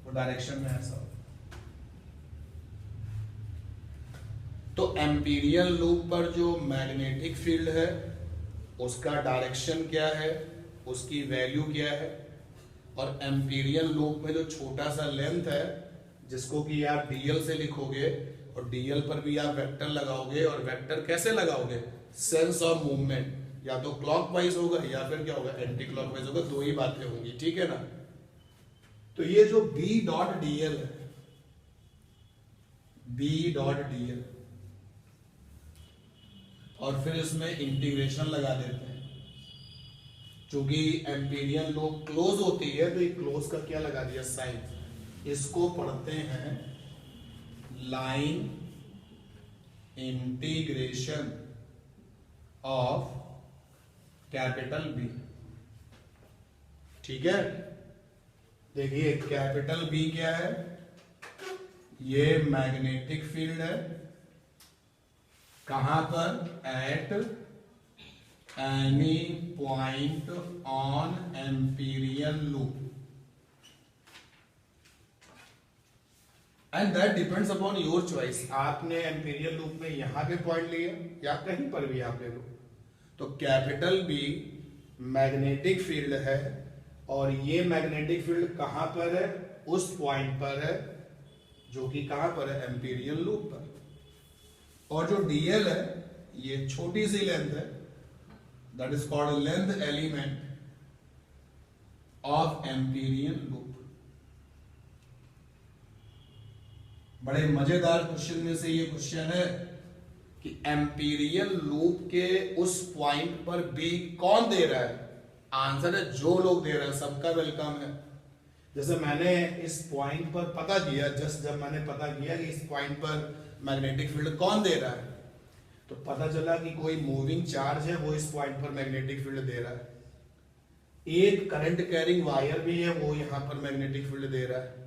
वो डायरेक्शन में ऐसा होगा। तो एम्पीरियल लूप पर जो मैग्नेटिक फील्ड है उसका डायरेक्शन क्या है, उसकी वैल्यू क्या है, और एम्पीरियल लूप में जो छोटा सा लेंथ है जिसको कि आप डीएल से लिखोगे, और डीएल पर भी आप वेक्टर लगाओगे, और वेक्टर कैसे लगाओगे, सेंस ऑफ मूवमेंट, या तो क्लॉकवाइज होगा या फिर क्या होगा, एंटी क्लॉकवाइज होगा, दो ही बातें होंगी, ठीक है ना। तो ये जो बी डॉट डीएल है, बी डॉट डीएल, और फिर इसमें इंटीग्रेशन लगा देते हैं, क्योंकि एम्पीरियल लूप क्लोज होती है तो ये क्लोज का क्या लगा दिया, साइन। इसको पढ़ते हैं line integration of capital B, ठीक है। देखिए कैपिटल बी क्या है, ये मैग्नेटिक फील्ड है, कहां पर, at any point on Amperian loop, and that depends upon your choice. आपने एम्पीरियल लूप में यहां पे पॉइंट लिया या कहीं पर भी आप ले लो। तो कैपिटल बी मैग्नेटिक फील्ड है, और ये मैग्नेटिक फील्ड कहां पर है, उस पॉइंट पर है जो कि कहां पर है, एम्पीरियल लूप पर। और जो डीएल है ये छोटी सी लेंथ है, that is called length element of Amperian loop. बड़े मजेदार क्वेश्चन में से ये क्वेश्चन है कि एम्पीरियल लूप के उस पॉइंट पर बी कौन दे रहा है। आंसर है जो लोग दे रहे हैं सबका वेलकम है। जैसे मैंने इस पॉइंट पर पता किया, जस्ट जब मैंने पता किया कि इस पॉइंट पर मैग्नेटिक फील्ड कौन दे रहा है, तो पता चला कि कोई मूविंग चार्ज है वो इस पॉइंट पर मैग्नेटिक फील्ड दे रहा है। एक करंट कैरिंग वायर भी है, वो यहां पर मैग्नेटिक फील्ड दे रहा है।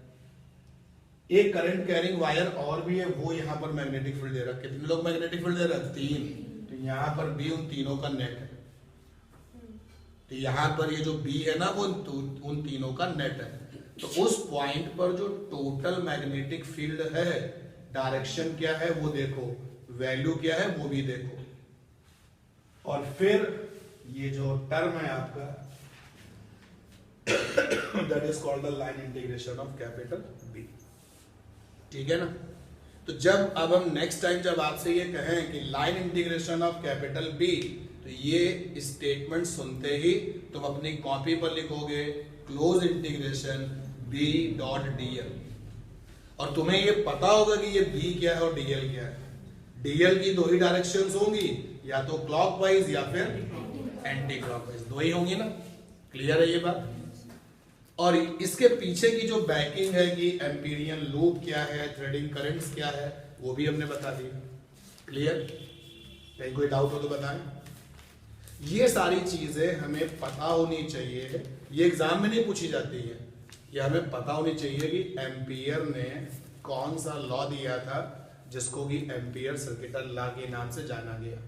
एक करंट कैरिंग वायर और भी है, वो यहां पर मैग्नेटिक फील्ड दे रहा है। कितने लोग मैग्नेटिक फील्ड दे रहे हैं, 3। तो यहां पर भी उन तीनों का नेट है। तो यहां पर ये जो बी है ना, वो उन तीनों का नेट है। तो उस पॉइंट पर जो टोटल मैग्नेटिक फील्ड है, डायरेक्शन क्या है वो देखो, वैल्यू क्या है वो भी देखो, और फिर ये जो टर्म है आपका that is called the line integration of capital B, ठीक है ना। तो जब अब हम नेक्स्ट टाइम जब आपसे ये कहें कि line integration of capital B, तो ये स्टेटमेंट सुनते ही तुम अपनी कॉपी पर लिखोगे close integration B dot dl, और तुम्हें ये पता होगा कि ये बी क्या है और डीएल क्या है। डीएल की दो ही डायरेक्शंस होंगी, या तो क्लॉकवाइज या फिर एंटी क्लॉकवाइज, दो ही होंगी ना। क्लियर है ये बात। और इसके पीछे की जो बैकिंग है कि एम्पीरियल लूप क्या है, थ्रेडिंग करंट्स क्या है, वो भी हमने बता दी। क्लियर, कहीं कोई डाउट हो तो बताएं। ये सारी चीजें हमें पता होनी चाहिए, ये एग्जाम में नहीं पूछी जाती है। ये हमें पता होनी चाहिए कि एम्पियर ने कौन सा लॉ दिया था जिसको कि एम्पियर सर्किटल लॉ के नाम से जाना गया।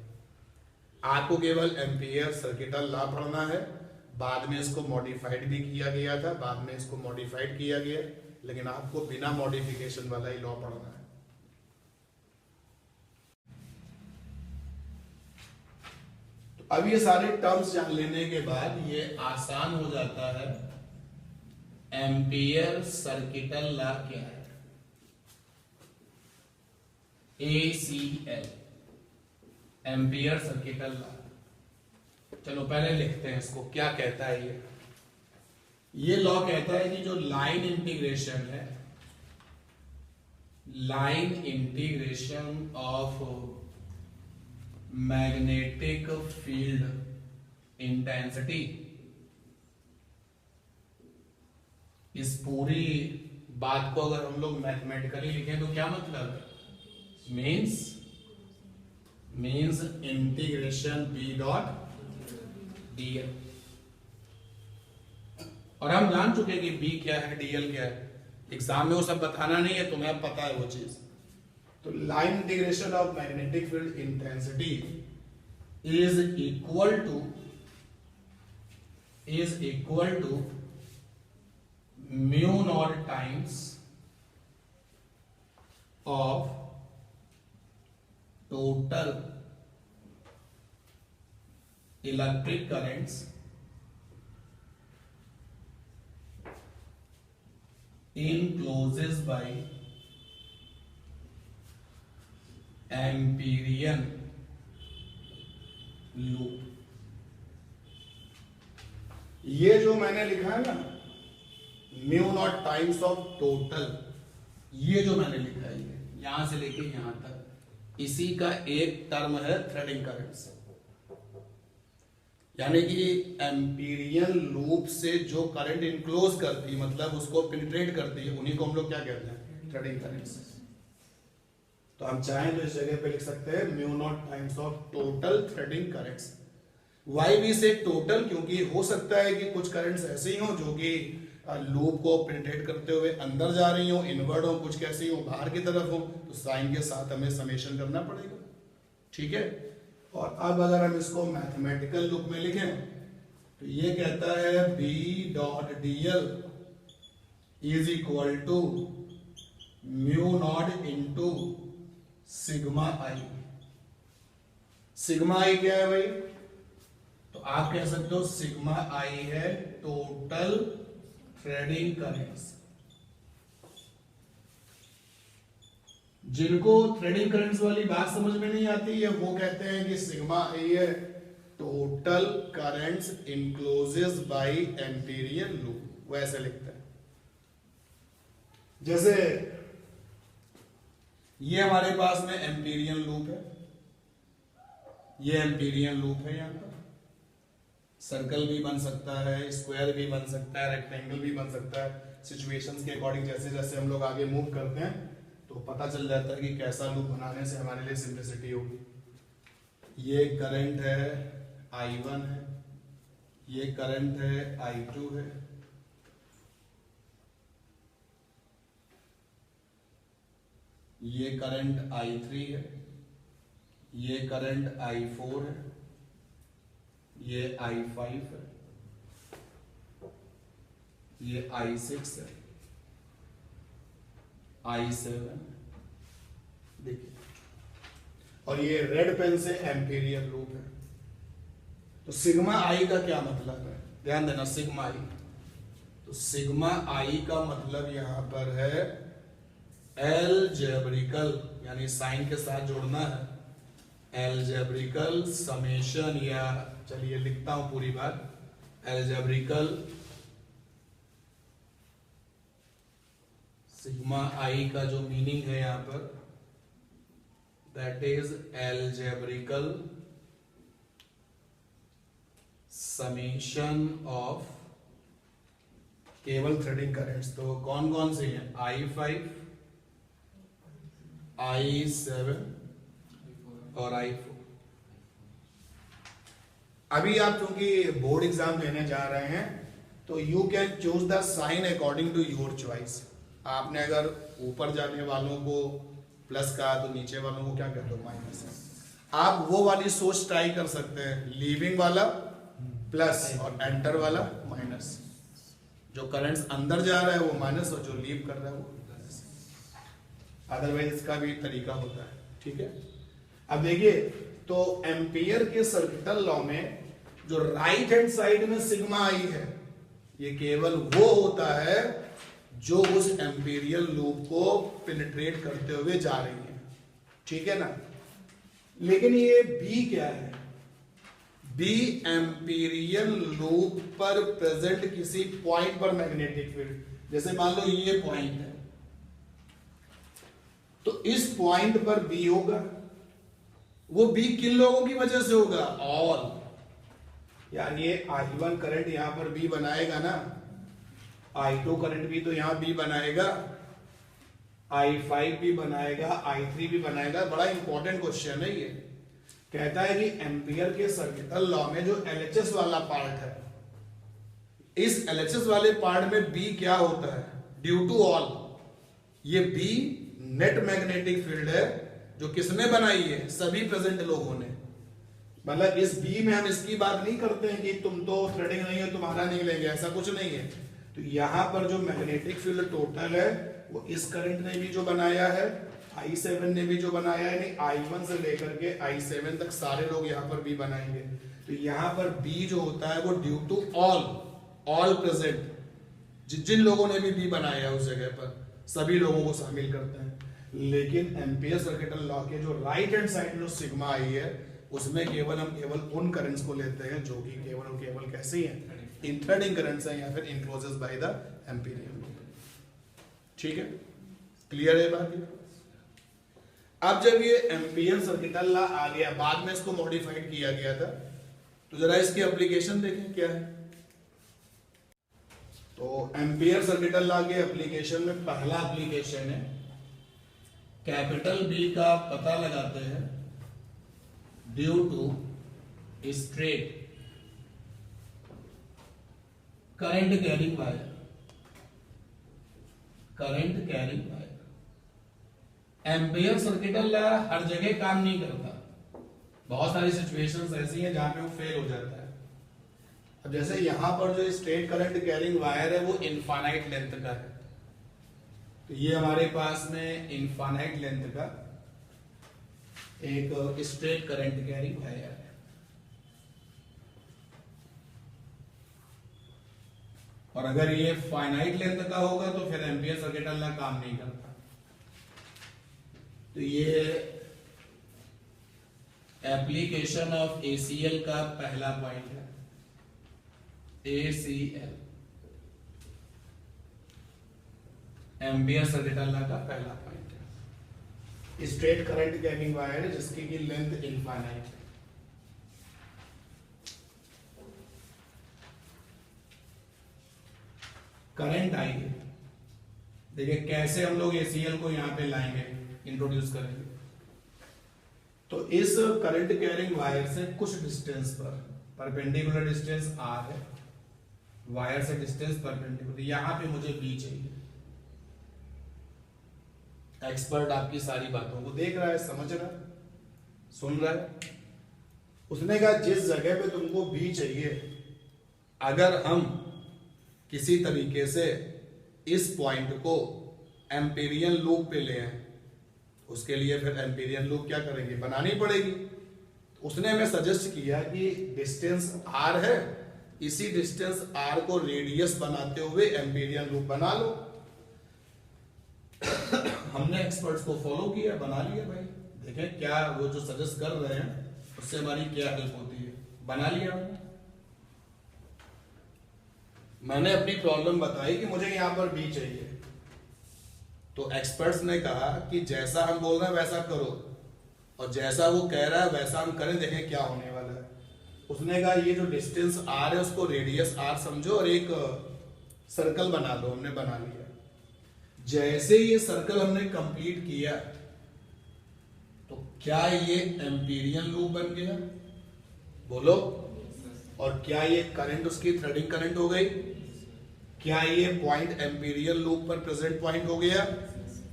आपको केवल एम्पियर सर्किटल लॉ पढ़ना है, बाद में इसको मॉडिफाइड भी किया गया था, बाद में इसको मॉडिफाइड किया गया, लेकिन आपको बिना मॉडिफिकेशन वाला ही लॉ पढ़ना है। तो अब ये सारे टर्म्स जान लेने के बाद ये आसान हो जाता है। एम्पियर सर्किटल लॉ क्या है, ACL, एम्पियर सर्किटल लॉ। चलो पहले लिखते हैं इसको, क्या कहता है ये लॉ कहता है कि जो लाइन इंटीग्रेशन है, line integration of magnetic field intensity, इस पूरी बात को अगर हम लोग मैथमेटिकली लिखें तो क्या मतलब है, means integration B dot dl. और हम जान चुके हैं कि बी क्या है, डीएल क्या है, एग्जाम में वो सब बताना नहीं है, तुम्हें अब पता है वो चीज। तो line integration of magnetic field intensity is equal to mu naught times of total electric currents encloses by Amperian loop. ये जो मैंने लिखा है ना, mu naught times of total, ये जो मैंने लिखा है, ये यहां से लेके यहां तक, इसी का एक टर्म है थ्रेडिंग करंट्स। यानी कि एम्पीरियन लूप से जो करंट इनक्लोज करती है, मतलब उसको पेनिट्रेट करती है, उन्हीं को हम लोग क्या कहते हैं, थ्रेडिंग करंट्स। तो हम चाहें तो इस जगह पे लिख सकते हैं mu naught times of total threading currents. Y भी से टोटल, क्योंकि हो सकता है कि कुछ करंट्स ऐसे ही हो जो कि लूप को पेनिट्रेट करते हुए अंदर जा रही हो, इनवर्ड हो, कुछ कैसी हो बाहर की तरफ हो, तो साइन के साथ हमें समेशन करना पड़ेगा। ठीक है। और अब अगर हम इसको मैथमेटिकल लुक में लिखें तो ये कहता है B dot dl is equal to mu naught into sigma I. Sigma I क्या है भाई? तो आप कह सकते हो सिग्मा आई है टोटल थ्रेडिंग करेंट्स। जिनको थ्रेडिंग करंट्स वाली बात समझ में नहीं आती है वो कहते हैं कि सिग्मा आई है total currents encloses by Amperian loop, वो ऐसे लिखते हैं। जैसे ये हमारे पास में एम्पीरियन लूप है, ये एम्पीरियन लूप है, यहां पर सर्कल भी बन सकता है, स्क्वायर भी बन सकता है, रेक्टेंगल भी बन सकता है। सिचुएशंस के अकॉर्डिंग जैसे जैसे हम लोग आगे मूव करते हैं तो पता चल जाता है कि कैसा लूप बनाने से हमारे लिए सिंप्लिसिटी होगी। ये करंट है I1 है, ये करंट है I2 है, ये करंट I3 है, ये करंट I4 है, ये I5 है, ये I6 है, I7 देखिए, और ये रेड पेन से एम्पीरियन लूप है। तो सिग्मा आई का क्या मतलब है, ध्यान देना, सिग्मा आई, तो सिग्मा आई का मतलब यहां पर है एलजेब्रिकल, यानी साइन के साथ जोड़ना है, एलजेब्रिकल समेशन, या चलिए लिखता हूं पूरी बात, एलजेब्रिकल सिग्मा आई का जो मीनिंग है यहां पर, दैट इज एलजेब्रिकल समेशन ऑफ केवल थ्रेडिंग करंट्स। तो कौन कौन से हैं, I5, I7 और I4। अभी आप क्योंकि बोर्ड एग्जाम देने जा रहे हैं तो you can choose the sign according to your choice. आपने अगर ऊपर जाने वालों को प्लस कहा तो नीचे वालों को क्या कहते हो, माइनस। आप वो वाली सोच ट्राई कर सकते हैं, लीविंग वाला प्लस और एंटर वाला माइनस। जो करंट्स अंदर जा रहा है वो माइनस और जो लीव कर रहा है वो प्लस। अदरवाइज इसका भी तरीका होता है। ठीक है। अब देखिए, तो एम्पियर के सर्किटल लॉ में जो राइट हैंड साइड में सिग्मा आई है, ये केवल वो होता है जो उस एम्पीरियल लूप को पेनिट्रेट करते हुए जा रही है। ठीक है ना। लेकिन ये बी क्या है, बी एम्पीरियल लूप पर प्रेजेंट किसी पॉइंट पर मैग्नेटिक फील्ड। जैसे मान लो ये पॉइंट है, तो इस पॉइंट पर बी होगा। वो बी किन लोगों की वजह से होगा, ऑल। यानी ये I1 करंट यहां पर बी बनाएगा ना, I2 करंट भी तो यहां बी बनाएगा, I5 भी बनाएगा, I3 भी बनाएगा। बड़ा इंपॉर्टेंट क्वेश्चन है ये। कहता है कि एम्पियर के सर्किटल लॉ में जो LHS वाला पार्ट है, इस LHS वाले पार्ट में बी क्या होता है, ड्यू टू ऑल। ये बी नेट मैग्नेटिक फील्ड है जो किसने बनाई है, सभी प्रेजेंट लोगों ने। मतलब इस बी में हम इसकी बात नहीं करते हैं कि तुम तो थ्रेडिंग नहीं है तुम्हारा निकलेंगे, ऐसा कुछ नहीं है। तो यहां पर जो मैग्नेटिक फील्ड टोटल है वो इस करंट ने भी जो बनाया है, I7 ने भी जो बनाया है, नहीं I1 से लेकर के I7 तक सारे लोग यहाँ पर बी बनाएंगे। तो यहाँ पर बी जो होता है वो ड्यू टू ऑल प्रेजेंट, जिन लोगों ने भी बी बनाया है उस जगह पर सभी लोगों को शामिल करते हैं। लेकिन एम्पियर सर्किटल लॉ के जो राइट हैंड साइड में जो सिग्मा आई है उसमें हम केवल उन करंट्स को लेते हैं जो कि केवल कैसी हैं, इंथ्रेडिंग करंट्स हैं या फिर इनक्लोजेस बाय द एम्पीरियन लॉ। ठीक है, क्लियर है बात ये? अब जब ये एम्पियर सर्किटल लॉ आ गया, बाद में इसको मॉडिफाइड किया गया था, तो जरा इसकी एप्लीकेशन देखें क्या है। तो एम्पियर सर्किटल लॉ के एप्लीकेशन में पहला एप्लीकेशन है, कैपिटल बी का पता लगाते हैं due to straight current carrying wire. Ampere circuital law हर जगह काम नहीं करता, बहुत सारी सिचुएशंस ऐसी हैं जहां पे वो फेल हो जाता है। अब जैसे यहां पर जो स्ट्रेट करंट कैरिंग वायर है वो इनफाइनाइट लेंथ का है, तो ये हमारे पास में इनफाइनाइट लेंथ का एक स्ट्रेट करंट कैरिंग वायर है। और अगर ये फाइनाइट लेंथ का होगा तो फिर एम्पियर सर्किटल लॉ काम नहीं करता। तो ये एप्लीकेशन ऑफ ACL का पहला पॉइंट है, ACL एम्पियर सर्किटल लॉ का पहला पॉइंट है। स्ट्रेट करंट कैरिंग वायर है जिसकी की लेंथ इनफाइनाइट है। करंट आएगी, देखिए कैसे हम लोग ACL को यहां पे लाएंगे, इंट्रोड्यूस करेंगे। तो इस करंट कैरिंग वायर से कुछ डिस्टेंस पर परपेंडिकुलर डिस्टेंस R है, वायर से डिस्टेंस परपेंडिकुलर, यहां पे मुझे B चाहिए। एक्सपर्ट आपकी सारी बातों को देख रहा है, समझ रहा है, सुन रहा है। उसने कहा जिस जगह पे तुमको B चाहिए, अगर हम किसी तरीके से इस पॉइंट को एम्पीरियन लूप पे ले आए, उसके लिए फिर एम्पीरियन लूप क्या करेंगे, बनानी पड़ेगी। उसने हमें सजेस्ट किया कि डिस्टेंस R है, इसी डिस्टेंस R को रेडियस बनाते हुए एम्पीरियन लूप बना लो। हमने एक्सपर्ट्स को फॉलो किया, बना लिया भाई, देखें क्या वो जो सजेस्ट कर रहे हैं उससे हमारी क्या हेल्प होती है, बना लिया। मैंने अपनी प्रॉब्लम बताई कि मुझे यहां पर B चाहिए, तो एक्सपर्ट्स ने कहा कि जैसा हम बोल रहे हैं वैसा करो, और जैसा वो कह रहा है वैसा हम करें, देखें क्या होने वाला है। उसने कहा ये जो डिस्टेंस R है उसको रेडियस R समझो और एक सर्कल बना दो। हमने बना लिया। जैसे ये सर्कल हमने कंप्लीट किया तो क्या ये एम्पीरियन लूप बन गया, बोलो? और क्या ये करंट उसकी थ्रेडिंग करंट हो गई? क्या ये पॉइंट एम्पीरियल लूप पर प्रेजेंट पॉइंट हो गया?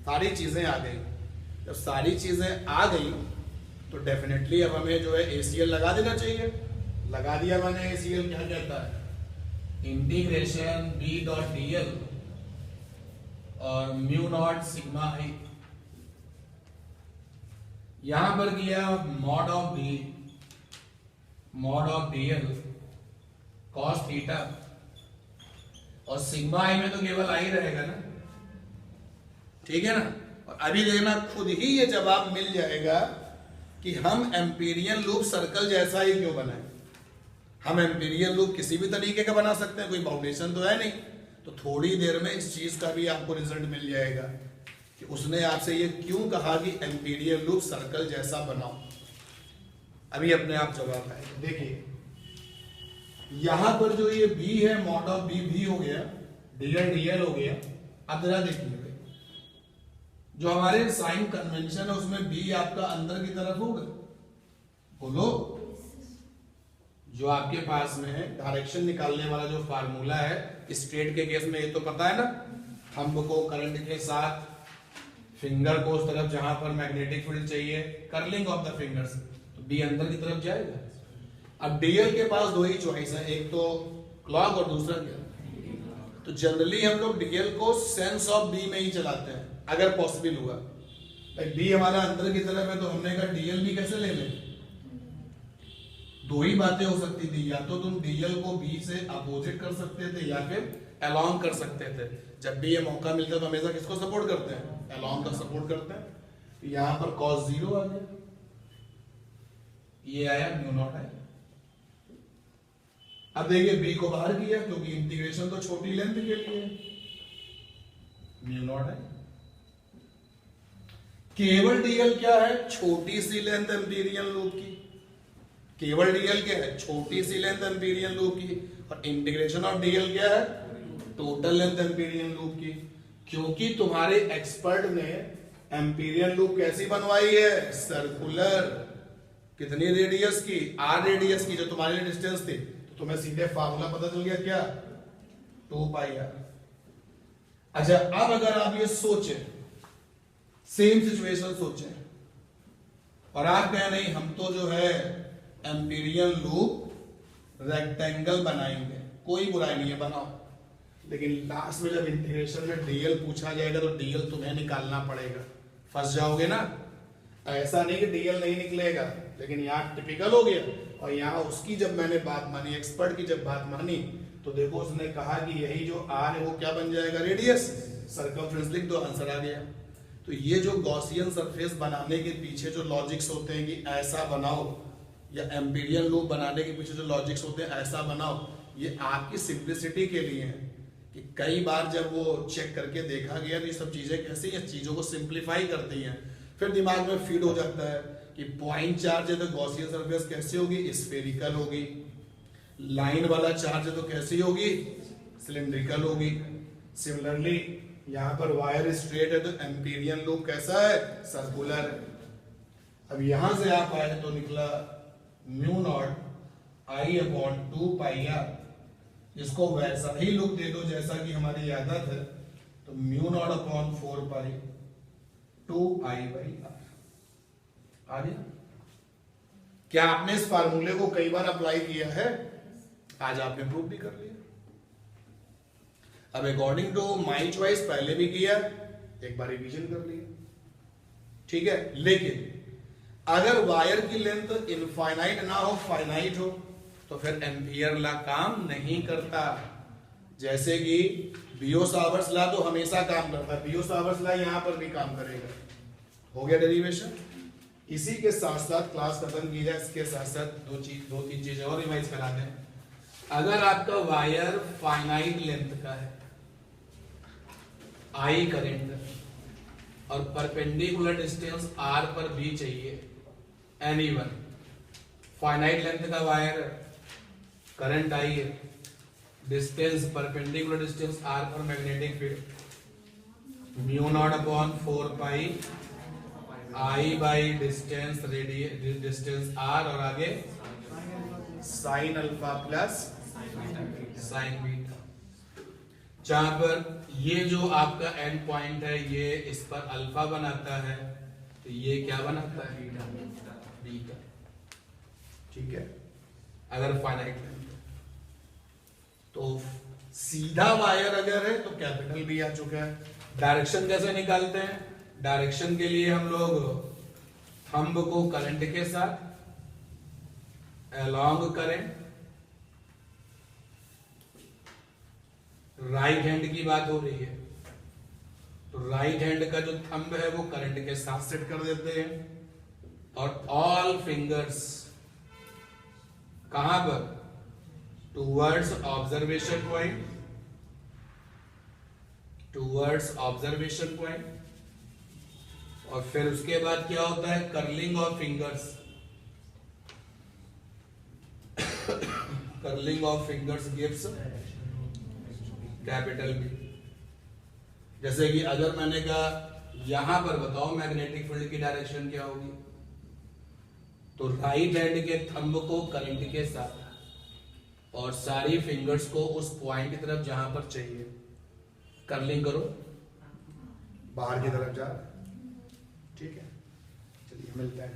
सारी चीजें आ गई। जब सारी चीजें आ गई तो डेफिनेटली अब हमें जो है ACL लगा देना चाहिए। लगा दिया मैंने। ACL क्या कहता है, इंटीग्रेशन B.dl और म्यू नॉट सिग्मा i, यहां पर किया mod of dl cos theta, और सिग्मा i में तो केवल i रहेगा ना, ठीक है ना। और अभी देखना खुद ही ये जवाब मिल जाएगा कि हम एम्पीरियन लूप सर्कल जैसा ही क्यों बनाए। हम एम्पीरियन लूप किसी भी तरीके का बना सकते हैं, कोई बाउंडेशन तो है नहीं। तो थोड़ी देर में इस चीज का भी आपको रिजल्ट मिल जाएगा कि उसने आपसे ये क्यों कहा कि एम्पीरियन लूप सर्कल जैसा बनाओ। अभी अपने आप जवाब आएगा। देखिए यहां पर जो ये B है, मॉड ऑफ B हो गया, dl हो गया। अब जरा देखिए जो हमारे साइन कन्वेंशन है उसमें B आपका अंदर की तरफ होगा, बोलो? जो आपके पास में है डायरेक्शन निकालने वाला जो फार्मूला है, स्ट्रेट के केस में ये तो पता है ना, थंब को करंट के साथ, फिंगर को उस तरफ जहां पर मैग्नेटिक फील्ड चाहिए, कर्लिंग ऑफ द फिंगर्स, तो डी अंदर की तरफ जाएगा। अब डीएल के पास दो ही चॉइस है, एक तो क्लॉक और दूसरा क्या, तो जनरली हम लोग डीएल को सेंस ऑफ बी में ही चलाते हैं अगर पॉसिबल हुआ। बी हमारा अंदर की तरफ है तो हमने कहा डीएल भी कैसे ले लें, दो ही बातें हो सकती थी, या तो तुम डीएल को बी से अपोजिट कर सकते थे या फिर अलोंग कर सकते थे। जब भी ये मौका मिलता है तो हमेशा किसको सपोर्ट करते हैं, अलोंग का सपोर्ट करते हैं। यहां पर cos 0 आ गया, ये आया म्यू नॉट आया। अब देखिए बी को बाहर किया क्योंकि इंटीग्रेशन तो छोटी लेंथ के लिए, म्यू नॉट है। केवल डीएल क्या है, छोटी सी लेंथ एम्पीरियन लूप की, केवल डीएल क्या है, छोटी सी लेंथ एम्पीरियन लूप की, और इंटीग्रेशन ऑफ डीएल क्या है, टोटल लेंथ एम्पीरियन लूप की। क्योंकि तुम्हारे एक्सपर्ट ने एम्पीरियन लूप कैसी बनवाई है, सर्कुलर, कितनी रेडियस की, आर रेडियस की, जो तुम्हारे लिए डिस्टेंस थी, तो तुम्हें सीधे फार्मूला पता चल गया क्या, 2 पाई आर। अच्छा अब अगर आप ये सोचें, सेम सिचुएशन सोचें, और आप कहें नहीं हम तो जो है एम्पीरियन लूप रेक्टेंगल बनाएंगे, कोई बुराई नहीं है, बनाओ, लेकिन लास्ट में जब इंटीग्रेशन में डीएल पूछा जाएगा तो डीएल तुम्हें निकालना पड़ेगा, फंस जाओगे ना। ऐसा नहीं कि डीएल नहीं निकलेगा, लेकिन यहाँ टिपिकल हो गया, और यहाँ उसकी जब मैंने बात मानी, एक्सपर्ट की जब बात मानी, तो देखो उसने कहा कि यही जो आर है वो क्या बन जाएगा, रेडियस, सर्कमफ्रेंस लिख दो, आंसर आ गया। तो ये जो गॉसियन सरफेस बनाने के पीछे जो लॉजिक्स होते हैं कि ऐसा बनाओ, या एम्पीरियन लूप बनाने के पीछे जो लॉजिक्स होते हैं ऐसा बनाओ, ये आपकी सिंप्लिसिटी के लिए है कि कई बार जब वो चेक करके देखा गया तो ये सब चीजें कैसी हैं, चीजों को सिंप्लीफाई करती हैं, फिर दिमाग में फीड हो जाता है कि पॉइंट चार्ज है तो गॉसियन सरफेस कैसे होगी, स्फेरिकल होगी, लाइन वाला चार्ज है तो कैसी होगी, सिलिंड्रिकल होगी। सिमिलरली यहां पर वायर स्ट्रेट है तो एम्पीरियन लूप कैसा है, सर्कुलर है। अब यहां से आप आए तो निकला mu naught I upon 2 pi r, इसको वैसा ही लुक दे दो जैसा कि हमारी आदत है, तो mu naught upon 4 pi 2 I by R आ गया। क्या आपने इस फार्मूले को कई बार अप्लाई किया है, आज आपने प्रूव भी कर लिया। अब अकॉर्डिंग टू माई चॉइस पहले भी किया, एक बार रिवीजन कर लिया, ठीक है। लेकिन अगर वायर की लेंथ इनफाइनाइट ना हो, फाइनाइट हो, तो फिर एम्पियर लॉ काम नहीं करता। जैसे कि बियो-सावर्ट्स लॉ तो हमेशा काम करता है, बियो-सावर्ट्स लॉ यहां पर भी काम करेगा। हो गया डेरिवेशन। इसी के साथ साथ क्लास खत्म की जाए, इसके साथ साथ दो तीन चीजें और रिवाइज करा दें। अगर आपका वायर फाइनाइट लेंथ का है, आई करंट और परपेंडिकुलर डिस्टेंस आर पर भी चाहिए, एनी वन, फाइनाइट लेंथ का वायर, करंट आई है, डिस्टेंस परपेंडिकुलर डिस्टेंस आर पर magnetic field, mu naught upon 4 pi I by distance distance r, और आगे sine alpha plus sine beta. जहां पर ये जो आपका एंड पॉइंट है ये इस पर अल्फा बनाता है, तो ये क्या बनाता है, बीटा, ठीक है। अगर फाइनाइट लेंथ तो सीधा वायर अगर है तो कैपिटल बी आ चुका है। डायरेक्शन कैसे निकालते हैं, डायरेक्शन के लिए हम लोग थंब को करंट के साथ, अलोंग करंट, राइट हैंड की बात हो रही है तो राइट हैंड का जो थंब है वो करंट के साथ सेट कर देते हैं, और ऑल फिंगर्स कहां पर, towards observation point, towards observation point. और फिर उसके बाद क्या होता है, curling of fingers, curling of fingers gives capital B. जैसे कि अगर मैंने कहा यहां पर बताओ मैग्नेटिक फील्ड की डायरेक्शन क्या होगी, तो राइट हैंड के थंब को करंट के साथ और सारी फिंगर्स को उस पॉइंट की तरफ जहां पर चाहिए कर्लिंग करो। बाहर की तरफ जा, ठीक है। चलिए मिलते हैं।